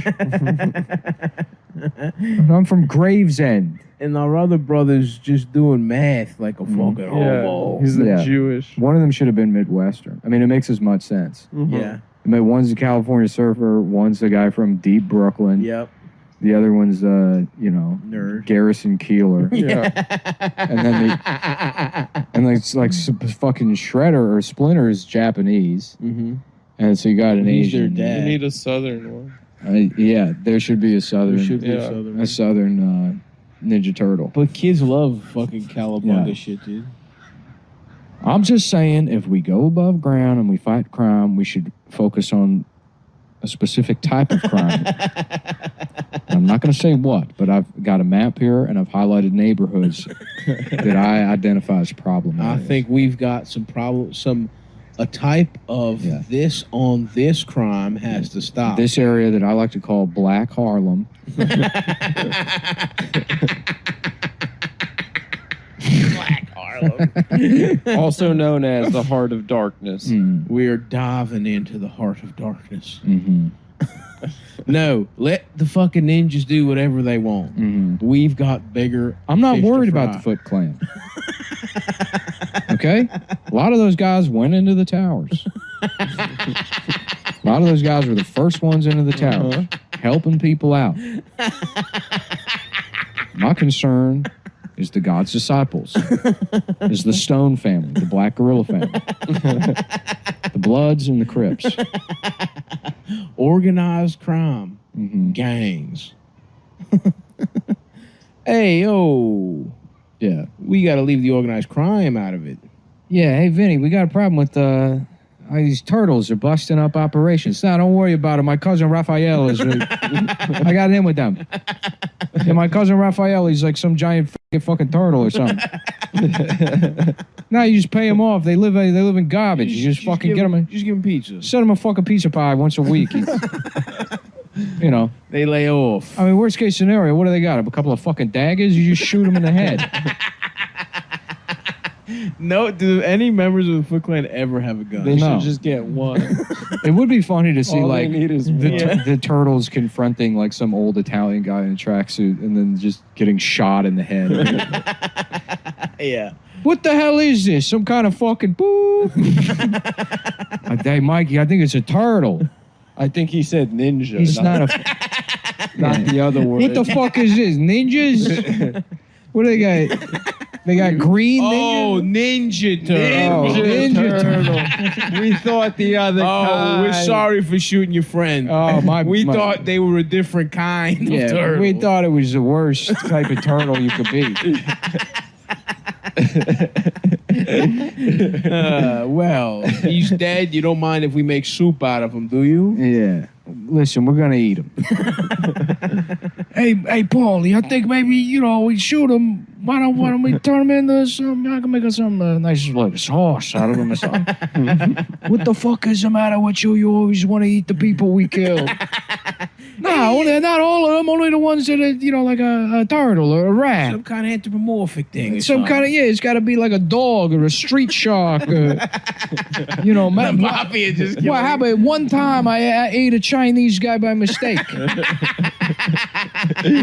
And I'm from Gravesend.
And our other brother's just doing math like a fucking homo.
He's
Yeah.
Jewish.
One of them should have been Midwestern. I mean, it makes as much sense.
Yeah.
I mean, one's a California surfer, one's a guy from deep Brooklyn.
Yep.
The other one's,
Nerd.
Garrison Keeler.
Yeah.
And then it's like fucking Shredder or Splinter is Japanese. And so you got an
He's their
Asian.
dad.
You need a southern one.
Yeah, there should be a southern.
There should be
Yeah.
a southern.
Ninja Turtle.
But kids love fucking cowabunga
Yeah.
shit, dude.
I'm just saying, if we go above ground and we fight crime, we should focus on a specific type of crime. I'm not going to say what, but I've got a map here and I've highlighted neighborhoods that I identify as problem
I
areas.
think we've got a type of this crime has to stop.
This area that I like to call Black Harlem.
Black Harlem.
Also known as the Heart of Darkness.
We're diving into the heart of darkness.
Mm-hmm.
No, let the fucking ninjas do whatever they want.
Mm-hmm.
We've got bigger.
I'm not
fish to
worried about
fry.
the Foot Clan. Okay? A lot of those guys went into the towers. A lot of those guys were the first ones into the towers, helping people out. My concern is the God's disciples, is the Stone family, the Black Gorilla family, the Bloods and the Crips.
Organized crime. Gangs. Hey, yo.
Yeah.
We got to leave the organized crime out of it.
Yeah, hey, Vinny, we got a problem with these turtles are busting up operations. Now, don't worry about it. My cousin Raphael is... I got in with them. Yeah, my cousin Raphael, he's like some giant fucking turtle or something. Now you just pay them off. They live in garbage. You just fucking get them...
Just give them pizza.
Send them a fucking pizza pie once a week. You know.
They lay off.
I mean, worst case scenario, what do they got? A couple of fucking daggers? You just shoot them in the head.
No, do any members of the Foot Clan ever have a gun?
They
No.
should just get one.
It would be funny to see
All they
like
need is
the turtles confronting like some old Italian guy in a tracksuit and then just getting shot in the head.
Yeah.
What the hell is this? Some kind of fucking boo? Hey, Mikey, I think it's a turtle.
I think he said ninja.
He's not a.
Not the other word.
What the fuck is this? Ninjas? What do they got? They got green
Oh,
ninja.
Ninja Turtle.
Ninja Turtle.
We thought the other kind.
we're sorry
for shooting your friend.
Oh,
We thought they were a different kind of
Yeah,
turtle.
we thought it was the worst type of turtle you could be.
Well, he's dead. You don't mind if we make soup out of him, do you?
Yeah. Listen, we're gonna eat him.
Hey, Paulie, I think maybe, we shoot him. Why don't we turn him into some, I can make us some nice like sauce out of him or something. What the fuck is the matter with you? You always want to eat the people we kill. No, not all of them. Only the ones that are, like a turtle or a rat.
Some kind of anthropomorphic thing.
Some kind of, it's got to be like a dog or a street shark.
Mafia just
Well, how about one time I ate a Chinese guy by mistake.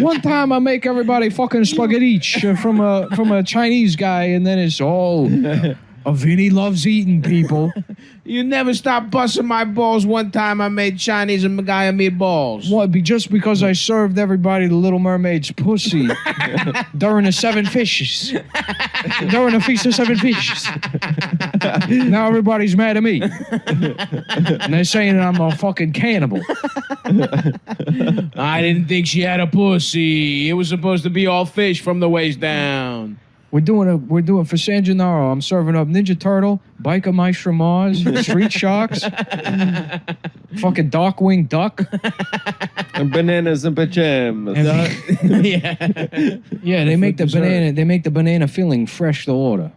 One time I make everybody fucking spaghetti from a Chinese guy, and then it's all Vinny loves eating people.
You never stop busting my balls. One time I made Chinese and Magaya meatballs.
What? Just because I served everybody the Little Mermaid's pussy during the 7 fishes. During the Feast of 7 Fishes. Now everybody's mad at me. And they're saying I'm a fucking cannibal.
I didn't think she had a pussy. It was supposed to be all fish from the waist down.
We're doing for San Gennaro. I'm serving up Ninja Turtle, Biker Mice from Mars, Street Sharks, fucking Darkwing Duck,
and bananas and pajamas.
Yeah, they make the banana. They make the banana filling fresh to order.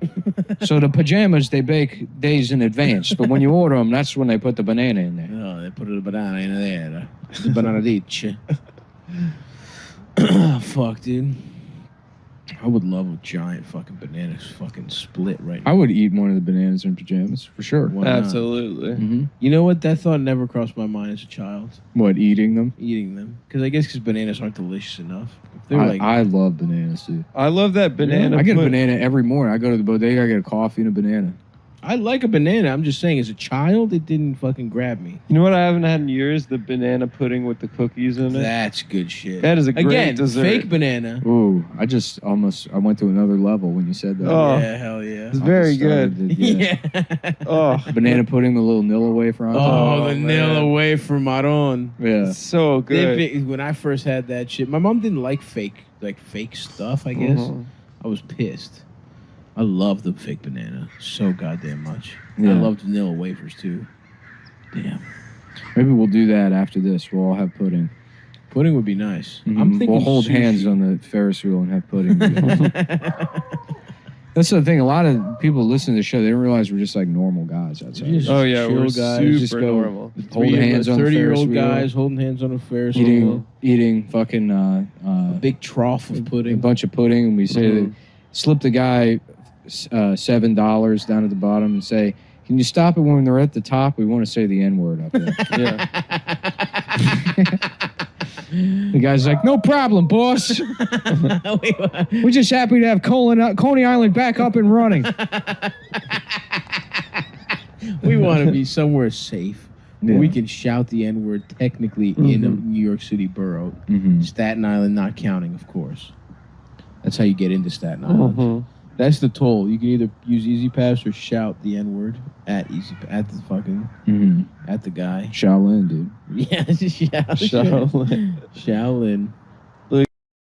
So the pajamas they bake days in advance, but when you order them, that's when they put the banana in there.
Oh, they put the banana in there. The banana ditch. Fuck, dude. I would love a giant fucking banana fucking split right now.
I would eat one of the bananas in pajamas for sure.
Absolutely.
Mm-hmm.
You know what? That thought never crossed my mind as a child.
What, eating them?
Eating them. Because I guess bananas aren't delicious enough.
I love bananas, dude.
I love that banana.
I get a banana every morning. I go to the bodega, I get a coffee and a banana.
I like a banana. I'm just saying, as a child, it didn't fucking grab me.
You know what I haven't had in years? The banana pudding with the cookies in it.
That's good shit.
That is a great dessert.
Fake banana.
Ooh, I went to another level when you said that.
Oh,
yeah, hell yeah.
It's very good.
Oh, banana pudding with a little Nilla wafer on top.
Oh, the Nilla wafer Maron.
Yeah.
It's so good.
When I first had that shit, my mom didn't like fake stuff, I guess. I was pissed. I love the fake banana so goddamn much.
Yeah.
I love vanilla wafers too. Damn.
Maybe we'll do that after this. We'll all have pudding.
Pudding would be nice.
Mm-hmm.
I'm thinking
we'll hold
sushi.
hands on the Ferris wheel and have pudding. That's the thing. A lot of people listen to the show. They don't realize we're just like normal guys outside.
Oh yeah, we're
guys.
super normal.
Hold hands on the Ferris
30-year-old
wheel.
guys holding hands on a Ferris wheel.
Eating fucking
a big trough of pudding.
A bunch of pudding, and we say that slip the guy $7 down at the bottom and say, "Can you stop it when they're at the top? We want to say the N-word up there."
Yeah.
The guy's like, "No problem, boss. We're just happy to have Coney Island back up and running."
We want to be somewhere safe.
Yeah.
We can shout the N-word technically in a New York City borough. Staten Island not counting, of course. That's how you get into Staten Island. That's the toll. You can either use Easy Pass or shout the N-word at the fucking at the guy.
Shaolin, dude.
Yeah, Shaolin. Shaolin.